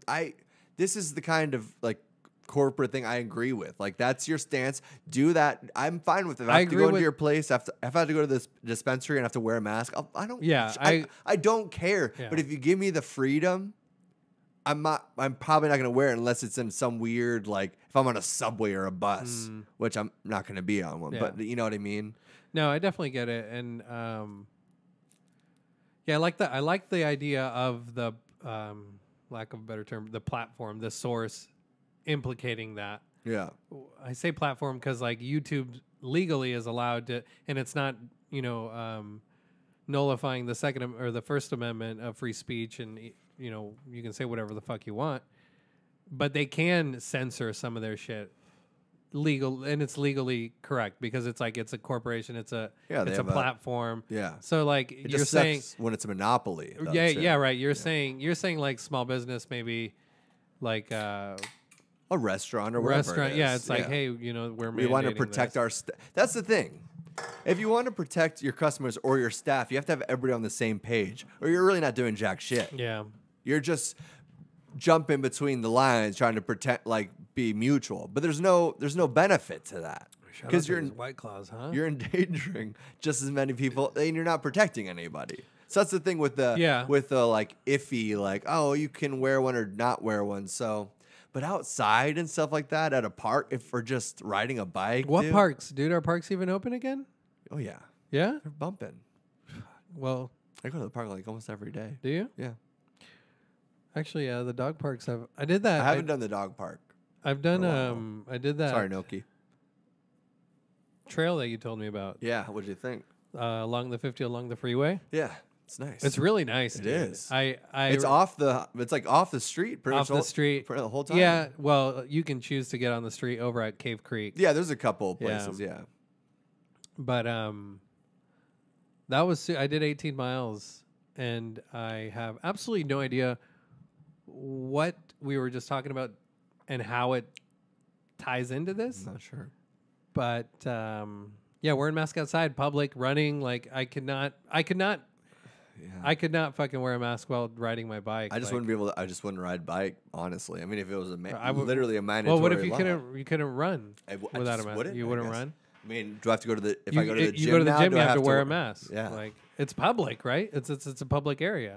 this is the kind of like corporate thing I agree with. Like that's your stance. Do that. I'm fine with it. If I have to go into your place. If I have to go to this dispensary and have to wear a mask, I don't. Yeah, I don't care. Yeah. But if you give me the freedom, I'm probably not going to wear it unless it's in some weird like if I'm on a subway or a bus, which I'm not going to be on one. Yeah. But you know what I mean? No, I definitely get it, and yeah, I like the idea of the lack of a better term, the platform, the source. Implicating that. Yeah. I say platform because like YouTube legally is allowed to, and it's not, nullifying the Second or the First Amendment of free speech, and you can say whatever the fuck you want, but they can censor some of their shit legal, and it's legally correct because it's like it's a corporation, it's a platform. Yeah. So like you're saying when it's a monopoly. Yeah, right. You're saying like small business maybe like a restaurant or whatever. It is. Yeah, it's like, hey, we want to protect our That's the thing. If you want to protect your customers or your staff, you have to have everybody on the same page, or you're really not doing jack shit. Yeah. You're just jumping between the lines trying to protect, like, be mutual. But there's no benefit to that. Because you're in White Claws, huh? You're endangering just as many people, and you're not protecting anybody. So that's the thing with the like iffy, like, oh, you can wear one or not wear one. So. But outside and stuff like that at a park, if we're just riding a bike. What parks, dude? Are parks even open again? Oh, yeah. Yeah? They're bumping. Well. I go to the park like almost every day. Do you? Yeah. Actually, the dog parks have. I did that. I haven't done the dog park. I've done, I did that. Sorry, Noki. Trail that you told me about. Yeah. What did you think? Along the 50, along the freeway. Yeah. It's nice. It's really nice. It is. It's like off the street. Pretty off much the street for the whole time. Yeah. Well, you can choose to get on the street over at Cave Creek. Yeah, there's a couple places. Yeah. But that was I did 18 miles, and I have absolutely no idea what we were just talking about and how it ties into this. I'm not sure. But yeah, wearing mask outside, public, running. Like I could not fucking wear a mask while riding my bike. I just like, wouldn't be able to. I just wouldn't ride bike. Honestly, I mean, if it was Well, literally a mandatory. what if you law, couldn't run I without a mask? You wouldn't run. I mean, do I have to go to the? If You, I go to the gym, you go to the now, gym, do you I have to wear a wear- mask. Yeah. Like it's public, right? It's a public area.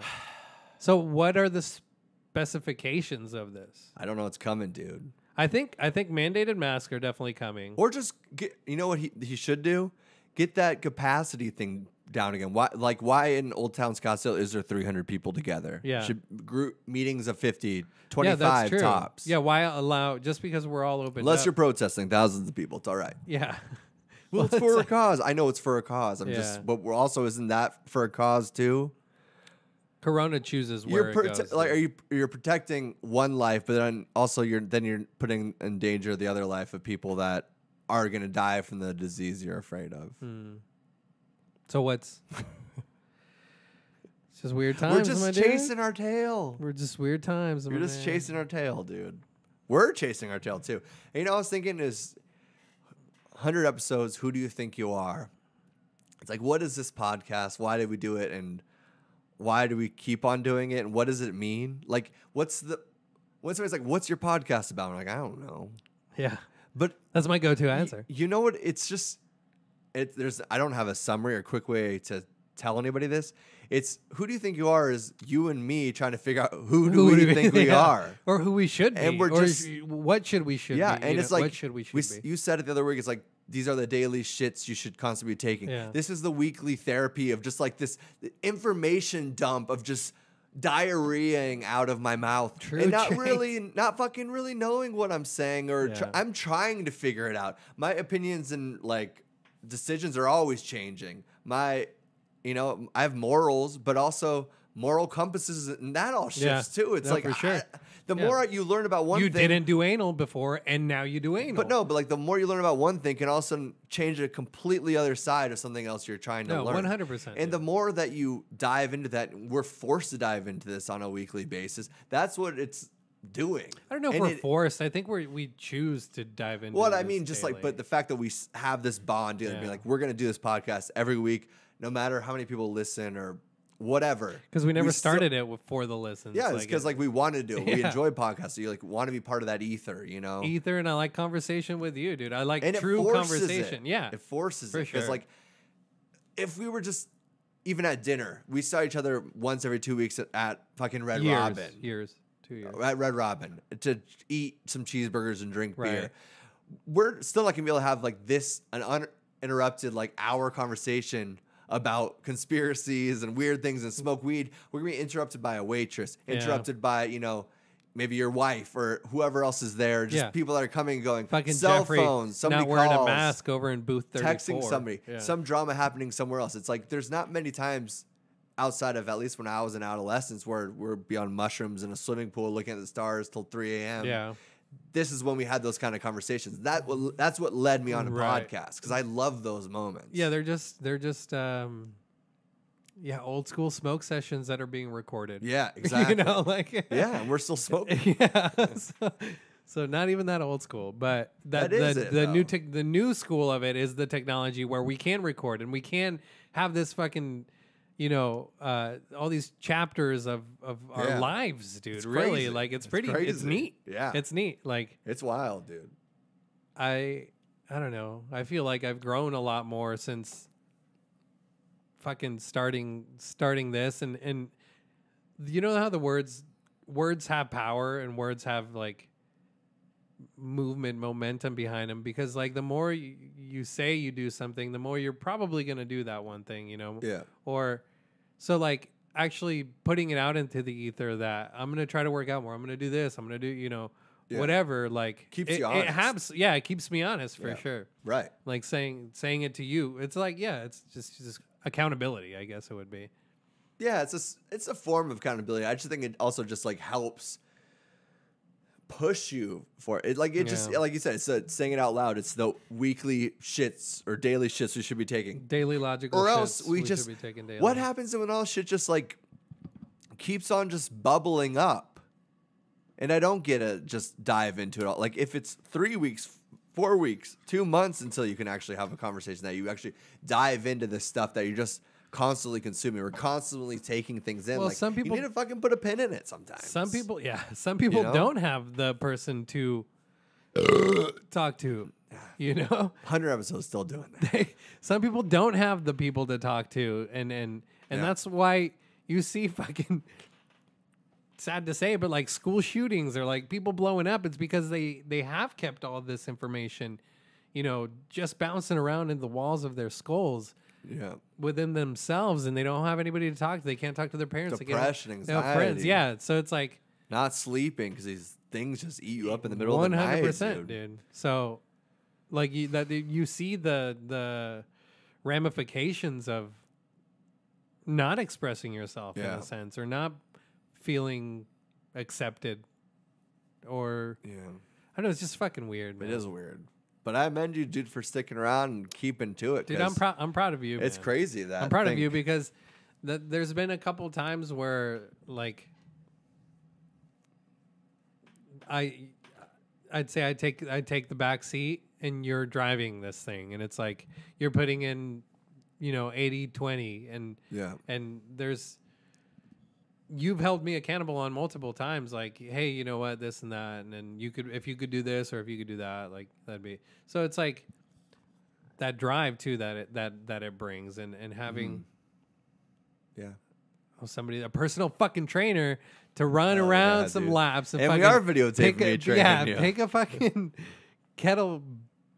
So what are the specifications of this? I don't know what's coming, dude. I think mandated masks are definitely coming. Or just get. You know what he should do? Get that capacity thing down again. Why in Old Town Scottsdale is there 300 people together? Yeah. Should group meetings of 50, Yeah, 25 that's true. tops. Yeah, why allow just because we're all open? Unless up. you're protesting thousands of people, it's all right. Yeah. Well, it's for a cause. I know it's for a cause. Yeah. But we're also isn't that for a cause too? Corona chooses where it goes. You're protecting one life, but then also you're putting in danger the other life of people that are gonna die from the disease you're afraid of. So what's? It's just weird times. We're just chasing our tail. We're just weird times. You're just chasing our tail, dude. We're chasing our tail too. And, you know, I was thinking is 100 episodes. Who do you think you are? It's like, what is this podcast? Why did we do it? And why do we keep on doing it? And what does it mean? Like, when somebody's like, what's your podcast about? I'm like, I don't know. Yeah, But that's my go-to answer. you know what? It's just, I don't have a summary or quick way to tell anybody this. It's who do you think you are is you and me trying to figure out who do we think we are. Or who we should be. And we're or just- what should we should be. And it's like, what should we be. you said it the other week. It's like, these are the daily shits you should constantly be taking. Yeah. This is the weekly therapy of just like this information dump of just diarrheaing out of my mouth. True, and Jake. not fucking really knowing what I'm saying or Yeah. I'm trying to figure it out. My opinions and like decisions are always changing. I have morals, but also moral compasses and that all shifts too. It's no, like, for sure. the more you learn about one you thing. didn't do anal before, and now you do anal. But like the more you learn about one thing can all of a sudden change a completely other side of something else you're trying to learn. 100%. And the more that you dive into that, we're forced to dive into this on a weekly basis. That's what it's doing. I don't know if And we're forced. I think we choose to dive into. What I this mean, just daily. like, but the fact that we have this bond, and be Yeah. like, we're going to do this podcast every week, no matter how many people listen or whatever. because we never still- started it for the listens. Yeah, it's because like we wanted to do it. We Yeah. enjoy podcasts. So you like want to be part of that ether, you know? ether, and I like conversation with you, dude. I like And true it forces conversation. It. Yeah, It forces For it. Because sure. like if we were just even at dinner, we saw each other once every 2 weeks at fucking Red Robin. 2 years. At Red Robin to eat some cheeseburgers and drink Right. beer. We're still not gonna be able to have like this an uninterrupted like hour conversation about conspiracies and weird things and smoke weed. We're gonna be interrupted by a waitress, interrupted by maybe your wife or whoever else is there. Just people that are coming and going. Fucking cell Jeffrey phones. Somebody not wearing calls, a mask over in booth 34. texting somebody. Yeah. Some drama happening somewhere else. It's like there's not many times outside of at least when I was in adolescence where we're beyond mushrooms in a swimming pool looking at the stars till 3 a.m. Yeah. This is when we had those kind of conversations. That's what led me on a Right. podcast because I love those moments. Yeah, they're just old school smoke sessions that are being recorded. Yeah, exactly. like Yeah, and we're still smoking. yeah. So not even that old school, but That is it, though. the new school of it is the technology where we can record and we can have this fucking all these chapters of our Yeah. lives, dude. It's Really, crazy. like it's It's pretty, it's crazy. neat. Yeah. It's neat. Like It's wild, dude. I don't know. I feel like I've grown a lot more since fucking starting this and you know how the words have power and words have like movement, momentum behind them, because like the more you say you do something, the more you're probably going to do that one thing, Yeah. or so like actually putting it out into the ether that I'm going to try to work out more, I'm going to do this, I'm going to do Yeah. whatever, like Keeps you honest. It keeps me honest for Yeah. sure. Right. Like saying it to you, it's like, it's just accountability, I guess it would be. Yeah, it's a form of accountability. I just think it also just like helps push you for it. Like it just like you said, it's saying it out loud. It's the weekly shits or daily shits we should be taking. Daily logical Or shits else we just should be taking daily. what happens when all shit just like keeps on just bubbling up? And I don't get to just dive into it all. Like if it's 3 weeks, 4 weeks, 2 months until you can actually have a conversation that you actually dive into this stuff that you're just constantly consuming or constantly taking things in. Well, like, some people you need to fucking put a pin in it sometimes. Some people don't have the person to talk to, 100 episodes still doing that. Some people don't have the people to talk to, and that's why you see fucking, sad to say, but like school shootings or like people blowing up. It's because they have kept all this information, just bouncing around in the walls of their skulls. Yeah, within themselves, and they don't have anybody to talk to. They can't talk to their parents. Depression, anxiety, friends. Yeah, so it's like not sleeping because these things just eat you up in the middle of the night. 100%, dude. So, like you see the ramifications of not expressing yourself in a sense, or not feeling accepted, or I don't know. It's just fucking weird, man. It is weird. But I commend you, dude, for sticking around and keeping to it. Dude, I'm proud of you. It's crazy that I'm proud of you because there's been a couple times where like I'd say I take the back seat and you're driving this thing, and it's like you're putting in 80-20 and you've held me accountable on multiple times, like, hey, you know what, this and that, and then if you could do this or if you could do that, like that'd be. So it's like that drive too that it brings, and having a personal fucking trainer to run around some laps, and we are videotaping me training. Yeah, take a fucking kettle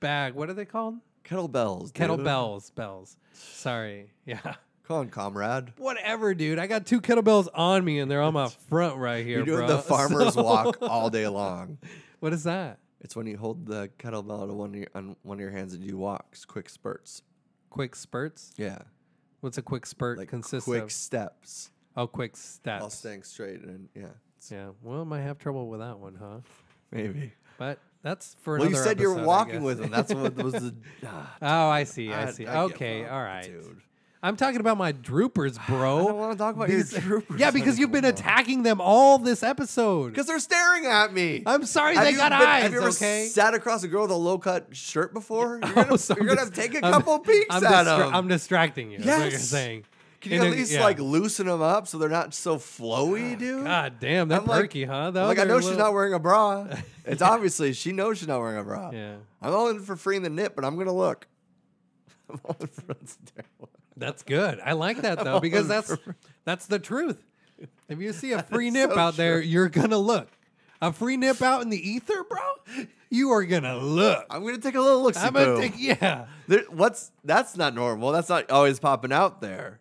bag. What are they called? Kettlebells. Bells. Sorry. Yeah. Come on, comrade. Whatever, dude. I got 2 kettlebells on me, and they're on my front right here, You're doing bro. the farmer's walk all day long. What is that? It's when you hold the kettlebell on one of your hands and you walk quick spurts. Quick spurts? Yeah. What's a quick spurt consist quick of? Steps. Oh, quick steps. While staying straight, and Yeah. Well, I might have trouble with that one, huh? Maybe. But that's for another you said episode, you were walking with him. That's what was the... Oh, I see. Okay, all right. Dude. I'm talking about my droopers, bro. I don't want to talk about your droopers. Yeah, because you've been attacking them all this episode. Because they're staring at me. I'm sorry, they got eyes. Have you ever sat across a girl with a low-cut shirt before? You're going to take a couple peeks at them. I'm distracting you. Yes. That's what you're saying. Can you at least like loosen them up so they're not so flowy, dude? God damn, they're perky, huh? Though I know she's not wearing a bra. It's obviously she knows she's not wearing a bra. Yeah. I'm all in for freeing the nip, but I'm gonna look. I'm all in for That's good. I like that though, because that's the truth. If you see a free nip out there, you're gonna look. A free nip out in the ether, bro. You are gonna look. I'm gonna take a little look. I'm gonna take. Yeah. That's not normal. That's not always popping out there.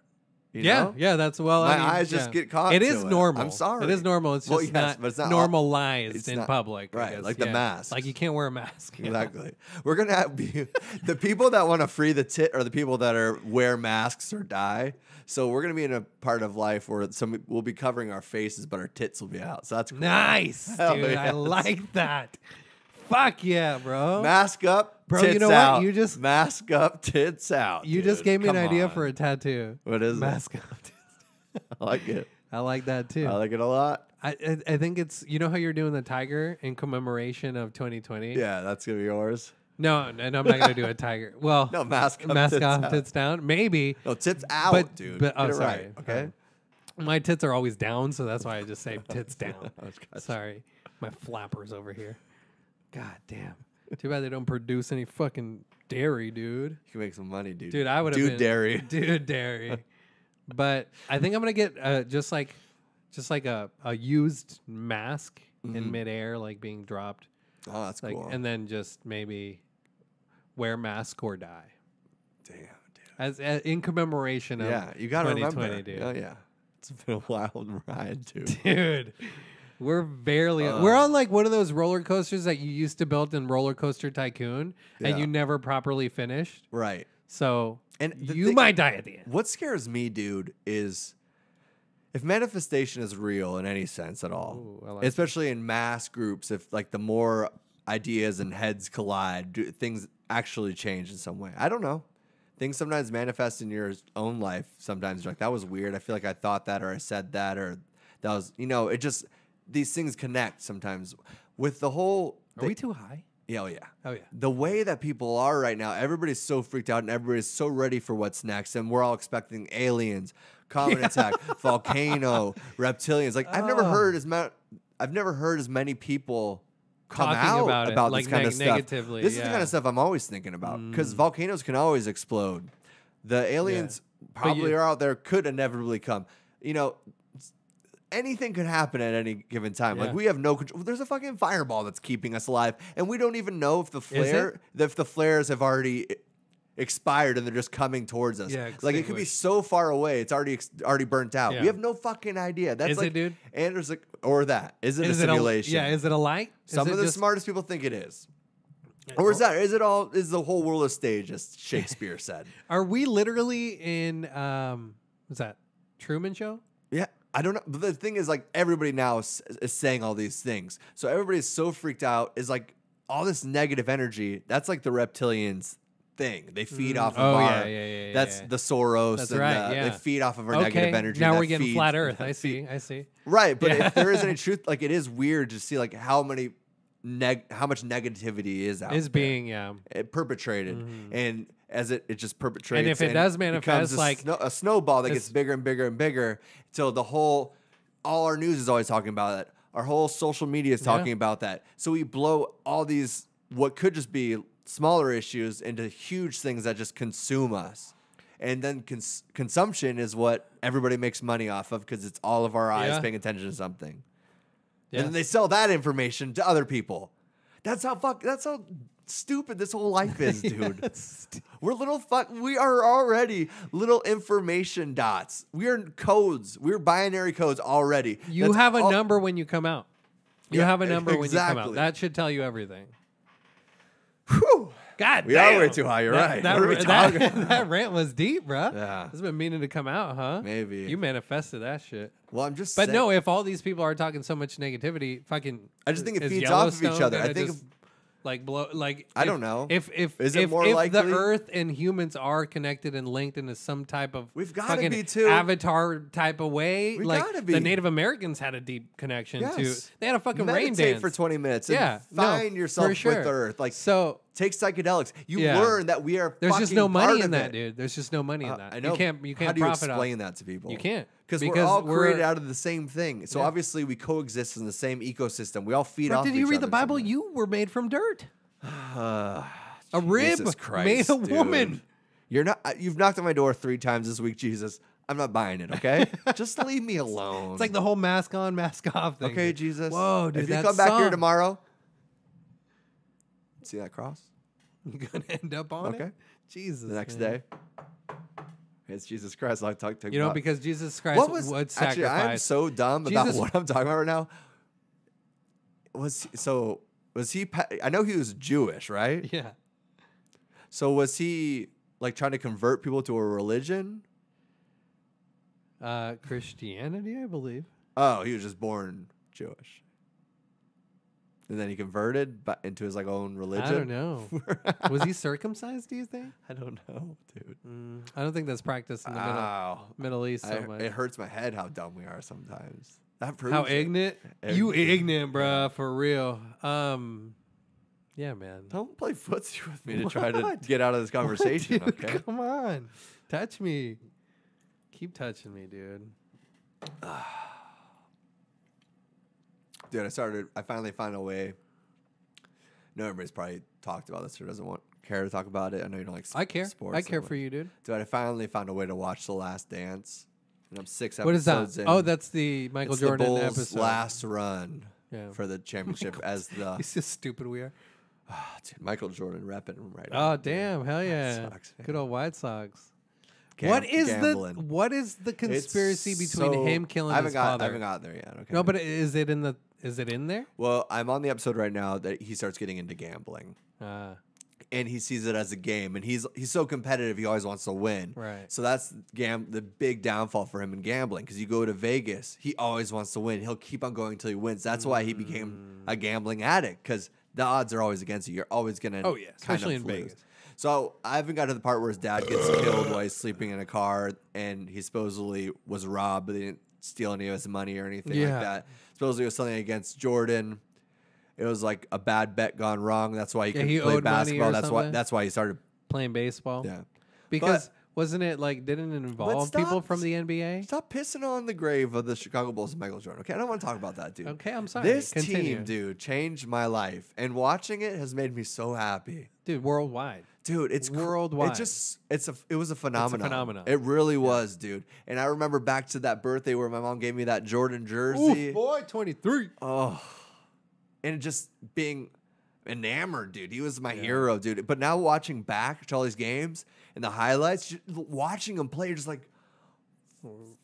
You know? That's my eyes just get caught. It is normal. I'm sorry. It is normal. It's just not normalized in public, right? Like the mask. Like you can't wear a mask. Exactly. We're gonna have the people that want to free the tit are the people that wear masks or die. So we're gonna be in a part of life where we'll be covering our faces, but our tits will be out. So that's cool. Nice, dude. Yes. I like that. Fuck yeah, bro. Mask up, bro. tits You know out. what? You just mask up, tits out. You just gave me an idea for a tattoo. What is mask up? I like it. I like that too. I like it a lot. I think it's how you're doing the tiger in commemoration of 2020. Yeah, that's gonna be yours. No, I'm not gonna do a tiger. Well, no, mask off, out. tits down. Maybe. No, tits out, dude. But sorry. Right. Okay. My tits are always down, so that's why I just say tits down. Sorry, my flappers over here. God damn. Too bad they don't produce any fucking dairy, dude. You can make some money, dude. Dude, I would have been dairy. Dude, dairy. But I think I'm gonna get just like a used mask in midair, like being dropped. Oh, that's cool. And then just maybe wear mask or die. Damn, dude. As in commemoration of you gotta 2020, remember. dude. Oh yeah, it's been a wild ride, too. Dude. We're we're on like one of those roller coasters that you used to build in Roller Coaster Tycoon and you never properly finished. Right. So you might die at the end. What scares me, dude, is if manifestation is real in any sense at all, especially in mass groups, if like the more ideas and heads collide, things actually change in some way. I don't know. Things sometimes manifest in your own life. Sometimes you're like, that was weird. I feel like I thought that or I said that or that was, it just these things connect sometimes with the whole. Are we too high? Yeah, oh yeah. Oh yeah. The way that people are right now, everybody's so freaked out and everybody's so ready for what's next, and we're all expecting aliens, comet attack, volcano, reptilians. Like I've never heard as many people come Talking out about this like kind of stuff. negatively. This is the kind of stuff I'm always thinking about because volcanoes can always explode. The aliens probably are out there, could inevitably come. You know, anything could happen at any given time. Like we have no control. There's a fucking fireball that's keeping us alive, and we don't even know if the flares have already expired and they're just coming towards us. Yeah, like it could be so far away, it's already burnt out. Yeah. We have no fucking idea. That's is like, it, dude? Anders, like, or that is it a simulation? Is it a light? Some of the smartest people think it is. Or is the whole world a stage, as Shakespeare said? Are we literally in what's that? Truman Show? Yeah. I don't know. But the thing is, like, everybody now is saying all these things. So everybody's so freaked out. Is like all this negative energy. That's like the reptilians thing. They feed off of our. That's the Soros. That's and right. They feed off of our negative energy. Now we're getting flat Earth. I see. Right, but if there is any truth, like it is weird to see like how much negativity is out there. Being perpetrated, and as it just perpetrates, and if it does manifest like a snowball that gets bigger and bigger and bigger till all our news is always talking about it. Our whole social media is talking about that. So we blow all these what could just be smaller issues into huge things that just consume us. And then consumption is what everybody makes money off of because it's all of our eyes paying attention to something. Yeah. And then they sell that information to other people. That's how stupid this whole life is, dude. We are already little information dots. We are codes. We're binary codes already. You have a number when you come out. You have a number when you come out. Exactly. That should tell you everything. Whew. God we damn. are way too high. You're right. That rant was deep, bro. Yeah. It's been meaning to come out, huh? Maybe. You manifested that shit. Well, I'm just But saying. no, if all these people are talking so much negativity, I just think it feeds off of each other. I think I don't know. If the Earth and humans are connected and linked into some type of we've got to be too avatar type of way, we like gotta be. The Native Americans had a deep connection to. They had a fucking rain Meditate dance for 20 minutes. And find yourself with Earth. Like take psychedelics. You learn that we are. There's just no money in that, dude. There's just no money in that. I know. You can't. How do you profit explain that to people? You can't because we're all created out of the same thing. So obviously we coexist in the same ecosystem. We all feed off. Did you read the Bible? You were made from dirt. A rib made a woman. You're not. You've knocked on my door 3 times this week, Jesus. I'm not buying it. Okay, just leave me alone. It's like the whole mask on, mask off thing. Okay, Jesus. Whoa, dude. If you come back here tomorrow, see that cross? You're gonna end up on it. Jesus. The next day, it's Jesus Christ. I talk to you know because Jesus Christ would sacrifice. Actually, I'm so dumb about what I'm talking about right now. Was he? I know he was Jewish, right? Yeah. So was he like trying to convert people to a religion? Christianity, I believe. Oh, he was just born Jewish, and then he converted into his like own religion. I don't know. Was he circumcised? Do you think? I don't know, dude. I don't think that's practiced in the Middle East so much. It hurts my head how dumb we are sometimes. That proves how ignorant? You ignorant, bruh, for real. Yeah, man. Don't play footsie with me to try to get out of this conversation, dude, okay? Come on. Touch me. Keep touching me, dude. Dude, I finally found a way. No, everybody's probably talked about this or doesn't care to talk about it. I know you don't like sports. I care for you, dude. Dude, I finally found a way to watch The Last Dance. And I'm 6 what episodes is that? in. Oh, that's the Michael Jordan the Bulls' episode. last run for the championship as the. It's just stupid we are. Oh, dude, Michael Jordan repping him right now. Oh, damn. Hell yeah. Sox, good old White Sox. Gambling. What is the conspiracy between him killing his father? I haven't got there yet. Okay. No, but is it in there? Well, I'm on the episode right now that he starts getting into gambling. And he sees it as a game, and he's so competitive. He always wants to win. Right. So that's the big downfall for him in gambling. Because you go to Vegas, he always wants to win. He'll keep on going until he wins. That's why he became a gambling addict. Because the odds are always against you. You're always gonna. Oh yeah, especially in Vegas. So I haven't got to the part where his dad gets killed while he's sleeping in a car, and he supposedly was robbed, but they didn't steal any of his money or anything like that. Supposedly it was something against Jordan. It was like a bad bet gone wrong. That's why he couldn't he play owed money basketball. or That's something? why he started. Playing baseball. Yeah, Because wasn't it like, didn't it involve stop- people from the NBA? Stop pissing on the grave of the Chicago Bulls and Michael Jordan. Okay, I don't want to talk about that, dude. Okay, I'm sorry. This Continue. team, dude, changed my life, and watching it has made me so happy. Dude, worldwide. Dude, it's Worldwide. It was a phenomenon. phenomenon. It really was, dude. And I remember back to that birthday where my mom gave me that Jordan jersey. Oof, boy, 23. Oh, and just being enamored, dude. He was my hero, dude. But now watching back to all these games and the highlights, just watching him play, you're just like,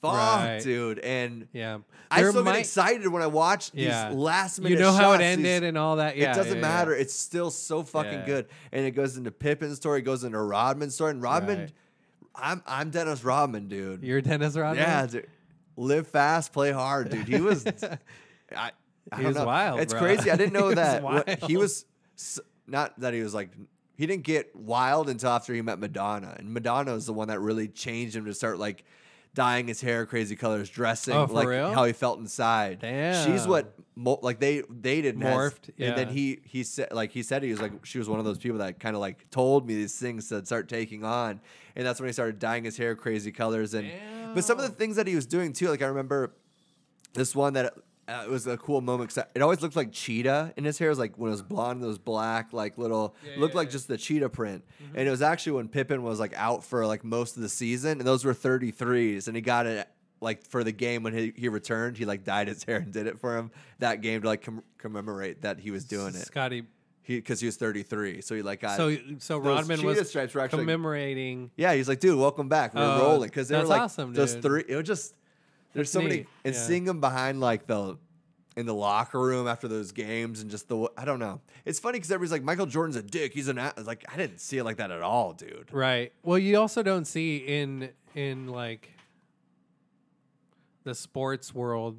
fuck, Right. dude. And Yeah. I There still get might- excited when I watch these Yeah. last minute You know how it shots, ended and all that? Yeah. it doesn't yeah, matter. yeah. It's still so fucking Yeah. good. And it goes into Pippen's story, it goes into Rodman's story. And Rodman, Right. I'm Dennis Rodman, dude. You're Dennis Rodman? Yeah, dude. Live fast, play hard, dude. He was I He don't was know. wild, It's bro. crazy. I didn't know He was that. He wild. was not that he was like he didn't get wild until after he met Madonna. And Madonna was the one that really changed him to start like dyeing his hair crazy colors, dressing Oh, for like real? how he felt inside. Damn. She's what like they dated and Morphed, and then yeah. he said he was like she was one of those people that kind of like told me these things to start taking on, and that's when he started dyeing his hair crazy colors. And but some of the things that he was doing too, like I remember this one that it was a cool moment because it always looked like cheetah in his hair. It was like when it was blonde, it was black, like little, looked like just the cheetah print. And it was actually when Pippen was like out for like most of the season, and those were 33s, and he got it like for the game when he returned, he like dyed his hair and did it for him that game to like commemorate that he was doing it. Scotty. Because he was 33, so he like got So those Rodman cheetah was stripes were actually commemorating. yeah. He's like, dude, welcome back. We're Oh, rolling because they were that's like awesome, those dude. three. It was just there's so many neat, and yeah. seeing him behind like in the locker room after those games and just I don't know. It's funny because everybody's like Michael Jordan's a dick. He's like I didn't see it like that at all, dude. Right. Well, you also don't see in like the sports world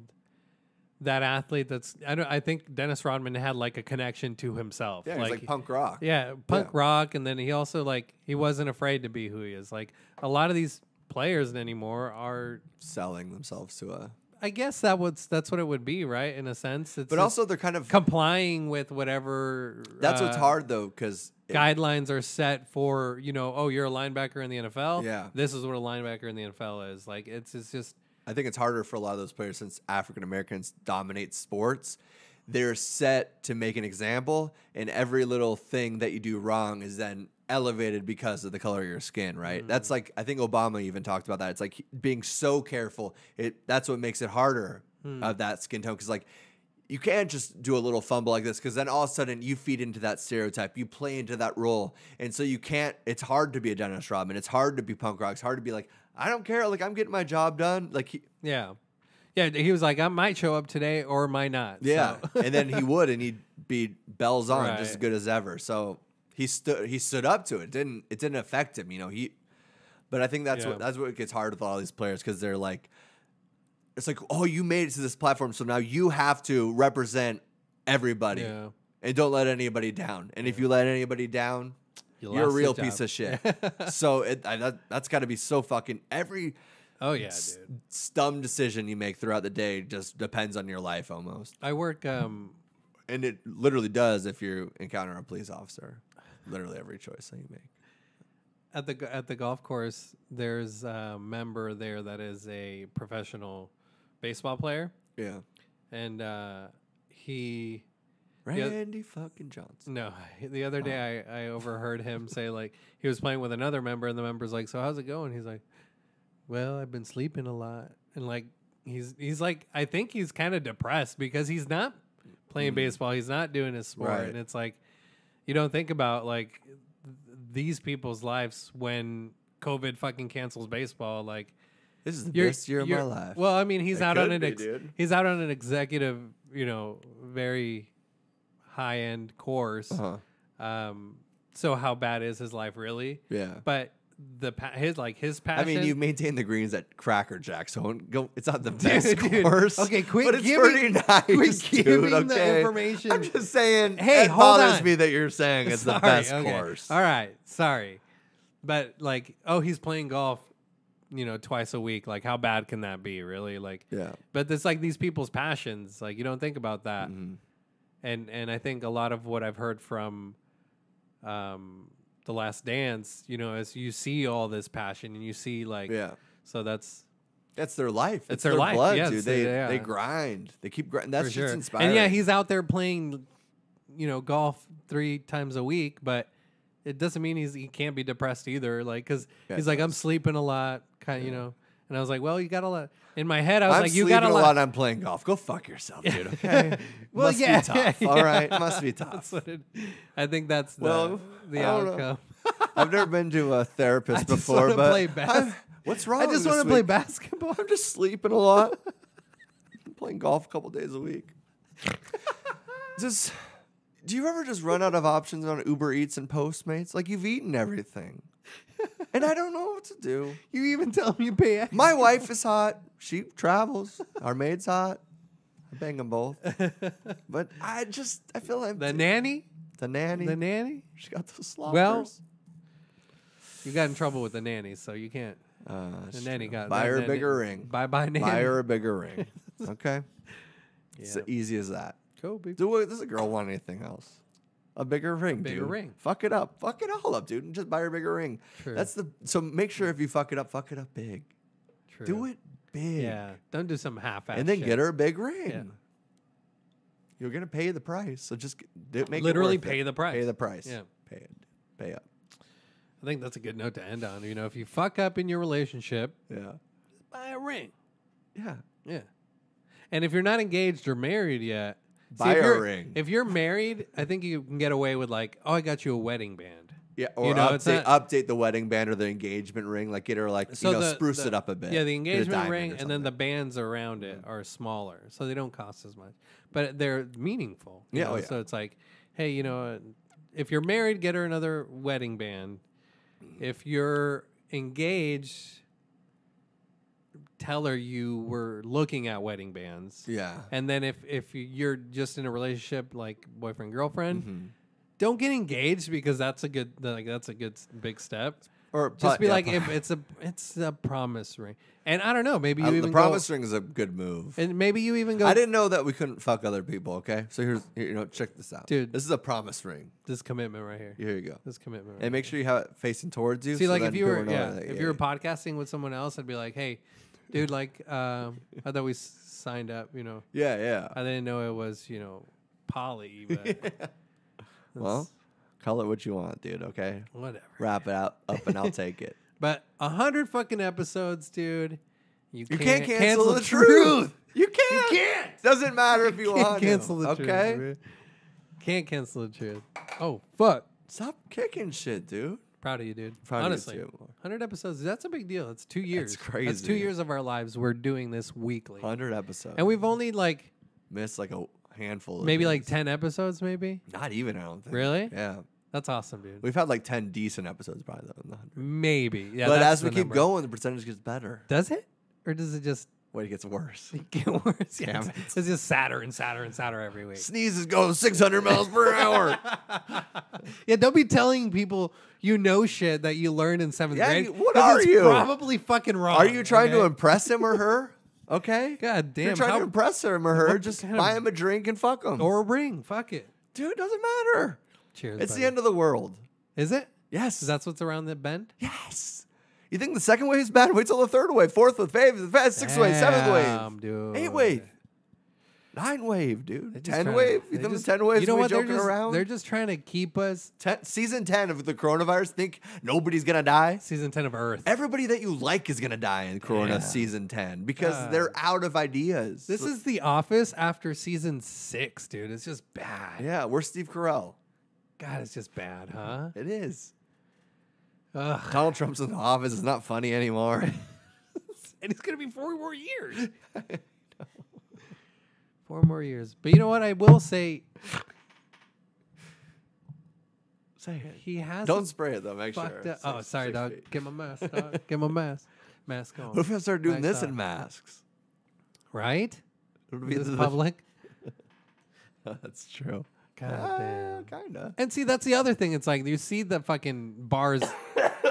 that athlete that's I think Dennis Rodman had like a connection to himself. Yeah, he's like punk rock. Yeah, punk Yeah. rock, and then he also like he wasn't afraid to be who he is. Like a lot of these players anymore are, Selling themselves to a. I guess that's what it would be, right? In a sense, it's But just also they're kind of. complying with whatever. That's what's hard though, because Guidelines are set for oh, you're a linebacker in the NFL. Yeah. This is what a linebacker in the NFL is. Like it's just. I think it's harder for a lot of those players since African Americans dominate sports. They're set to make an example, and every little thing that you do wrong is then elevated because of the color of your skin, right? That's like, I think Obama even talked about that. It's like being so careful. That's what makes it harder of that skin tone. Because like, you can't just do a little fumble like this because then all of a sudden you feed into that stereotype. You play into that role. And so you can't, it's hard to be a Dennis Rodman. It's hard to be punk rock. It's hard to be like, I don't care. Like, I'm getting my job done. Like, Yeah. Yeah, he was like, I might show up today or might not. yeah. So. And then he would, and he'd be bells on, Right. just as good as ever. So he stood up to it. It didn't affect him, but I think that's what gets hard with all these players because they're like, it's like, oh, you made it to this platform, so now you have to represent everybody Yeah. and don't let anybody down. And if you let anybody down, You you're a lost real the piece job. of shit. So that's got to be so fucking every Oh, yeah, dude. dumb decision you make throughout the day just depends on your life almost. I work, And it literally does if you encounter a police officer. Literally every choice that you make. at the golf course, there's a member there that is a professional baseball player. Yeah. And he... Randy fucking Johnson. No, the other day I overheard him say, like, he was playing with another member, and the member's like, so how's it going? He's like, well, I've been sleeping a lot. And, like, he's like, I think he's kind of depressed because he's not playing baseball. He's not doing his sport. Right. And it's like, you don't think about, like, these people's lives when COVID fucking cancels baseball. Like, This is the best year of my you're- life. Well, I mean, he's It out on could an be, dude. he's out on an executive, very high end course. Uh-huh. So how bad is his life really? Yeah. But his passion. I mean, you maintain the greens at Cracker Jack, so go. It's not the best Dude, course. okay, quit but it's giving- pretty nice, quit dude. giving the Okay? information. I'm just saying. Hey, it hold bothers on. me that you're saying it's the best course. All right, sorry, but like, oh, he's playing golf twice a week. Like, how bad can that be, really? Like, Yeah. But it's like these people's passions. Like, you don't think about that. Mm-hmm. And I think a lot of what I've heard from The Last Dance, is you see all this passion and you see like, so that's their life. It's their life. Blood, Yeah, dude. They grind. They keep grinding. That's for sure. just inspiring. And yeah, he's out there playing, golf 3 times a week, but it doesn't mean he can't be depressed either. Like, cause he's like, I'm sleeping a lot, kind of, And I was like, well, you got a lot. In my head, I was like, you got a lot. I'm playing golf. Go fuck yourself, dude. Okay. Well, Must be tough. All right. Must be tough. I think that's the outcome. I've never been to a therapist before, but what's wrong? I just want to play basketball. I'm just sleeping a lot. I'm playing golf a couple days a week. Do you ever just run out of options on Uber Eats and Postmates? Like, you've eaten everything. And I don't know what to do. You even tell them you pay extra. My wife is hot. She travels. Our maid's hot. I bang them both. But I feel like... The nanny? The nanny? The nanny? She got those sloppers. Well, you got in trouble with the nanny, so you can't. The nanny got... Buy her a bigger ring. Bye-bye, nanny. Buy her a bigger ring. Okay? Yeah. It's as easy as that. Cool, big. Does a girl want anything else? A bigger ring, dude. Bigger ring. Fuck it up. Fuck it all up, dude. And just buy her a bigger ring. True. So make sure if you fuck it up big. True. Do it big. Yeah. Don't do some half-ass And then shit. get her a big ring. Yeah. You're going to pay the price. So just make literally it worth pay it. the price. Pay the price. Yeah. Pay it. Pay up. I think that's a good note to end on. If you fuck up in your relationship, Yeah. buy a ring. Yeah. Yeah. And if you're not engaged or married yet, Buy a ring. If you're married, I think you can get away with like, oh, I got you a wedding band. Yeah, or update the wedding band or the engagement ring. Like, get her like, spruce it up a bit. Yeah, the engagement ring and then the bands around it are smaller, so they don't cost as much, but they're meaningful. You know? So it's like, hey, if you're married, get her another wedding band. If you're engaged, tell her you were looking at wedding bands. Yeah. And then if you're just in a relationship like boyfriend girlfriend, don't get engaged because that's a good big step. Or just be like, it's a promise ring. And I don't know, maybe you even the promise ring is a good move. And maybe you even go. I didn't know that we couldn't fuck other people. Okay, so here, check this out, dude. This is a promise ring. This commitment right here. Here you go. This commitment. And make sure you have it facing towards you. See, like if you were podcasting with someone else, I'd be like, hey, dude, like I thought we signed up. Yeah. I didn't know it was poly. But well, call it what you want, dude. Okay. Whatever. Wrap it up and I'll take it. But 100 fucking episodes, dude. You can't cancel the truth. You can't. You can't. Doesn't matter if you want to. Cancel the truth. Okay. Can't cancel the truth. Oh fuck! Stop kicking shit, dude. Proud of you, dude. Proud Honestly, of you too. 100 episodes. That's a big deal. That's 2 years. That's crazy. That's 2 years of our lives. We're doing this weekly. 100 episodes. And we've only missed like a handful. Maybe like 10 episodes. Maybe. Not even. I don't think. Really? Yeah. That's awesome, dude. We've had like 10 decent episodes probably though. Maybe. Yeah. But as we keep going, the percentage gets better. Does it? Or does it just... Wait, it gets worse. It gets worse. Yeah. It's just sadder and sadder and sadder every week. Sneezes go 600 miles per hour. Yeah, don't be telling people shit that you learned in 7th grade. What are you? Probably fucking wrong. Are you trying to impress him or her? Okay? God damn. If you're trying to impress him or her, just buy him a drink and fuck him. Or a ring. Fuck it. Dude, it doesn't matter. Cheers. It's the end of the world. Is it? Yes. That's what's around the bend? Yes. You think the second wave's bad? Wait till the third wave, fourth wave, fifth, sixth wave, seventh wave, dude. 8th wave, 9th wave, dude. 10 wave. You think the 10 waves? You know what? Joking around? They're just trying to keep us. Season 10 of the coronavirus. Think nobody's gonna die. Season 10 of Earth. Everybody that you like is gonna die in Corona season 10 because they're out of ideas. This is The Office after season 6, dude. It's just bad. Yeah, we're Steve Carell. God, it's just bad, huh? It is. Ugh. Donald Trump's in the office. It's not funny anymore. And it's going to be 4 more years. 4 more years. But you know what? I will say. Say it. He has. Don't spray it, though. Make sure. Oh, sorry, dog. Feet. Get my mask, dog. Get my mask. Mask on. What if I start doing this in masks? Right? It'll be this public? That's true. God damn. Kinda. And see, that's the other thing. It's like you see the fucking bars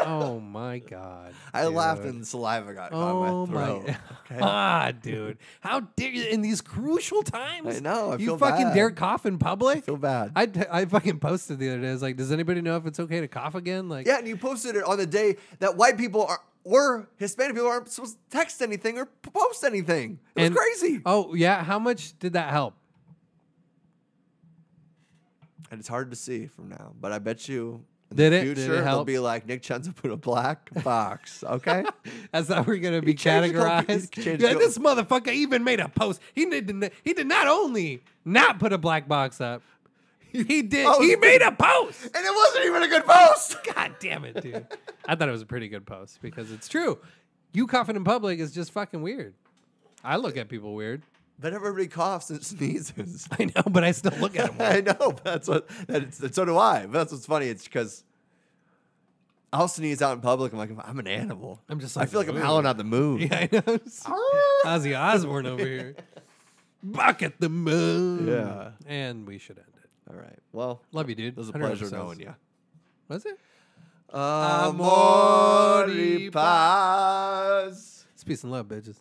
Oh my God. I dude. laughed and the saliva got caught in my throat. Okay? God, dude. How dare you in these crucial times? I know. I you feel fucking bad. dare cough in public? I feel bad. I fucking posted the other day. I was like, does anybody know if it's okay to cough again? Like, Yeah, and you posted it on the day that white people or Hispanic people aren't supposed to text anything or post anything. It was crazy. Oh yeah, how much did that help? And it's hard to see from now, but I bet you in Did the it? future Did it they'll help? be like Nick Chenza put a black box. Okay. That's how we're gonna be changed the categorized. changed Yeah, the- this motherfucker even made a post. He did not only not put a black box up, he did. He made a post. And it wasn't even a good post. God damn it, dude. I thought it was a pretty good post because it's true. You coughing in public is just fucking weird. I look at people weird. But everybody coughs and sneezes. I know, but I still look at them weird. I know, but so do I. But that's what's funny. It's because I'll sneeze out in public. I'm like, I'm an animal. I'm just I like, feel like I'm "Ooh." howling at the moon. Yeah, I know. Ozzy Osbourne over here. Buck at the moon. Yeah. And we should end it. All right. Well, Love you, dude. it was a 100 pleasure episodes. knowing you. Was it? Amor y Paz. It's peace and love, bitches.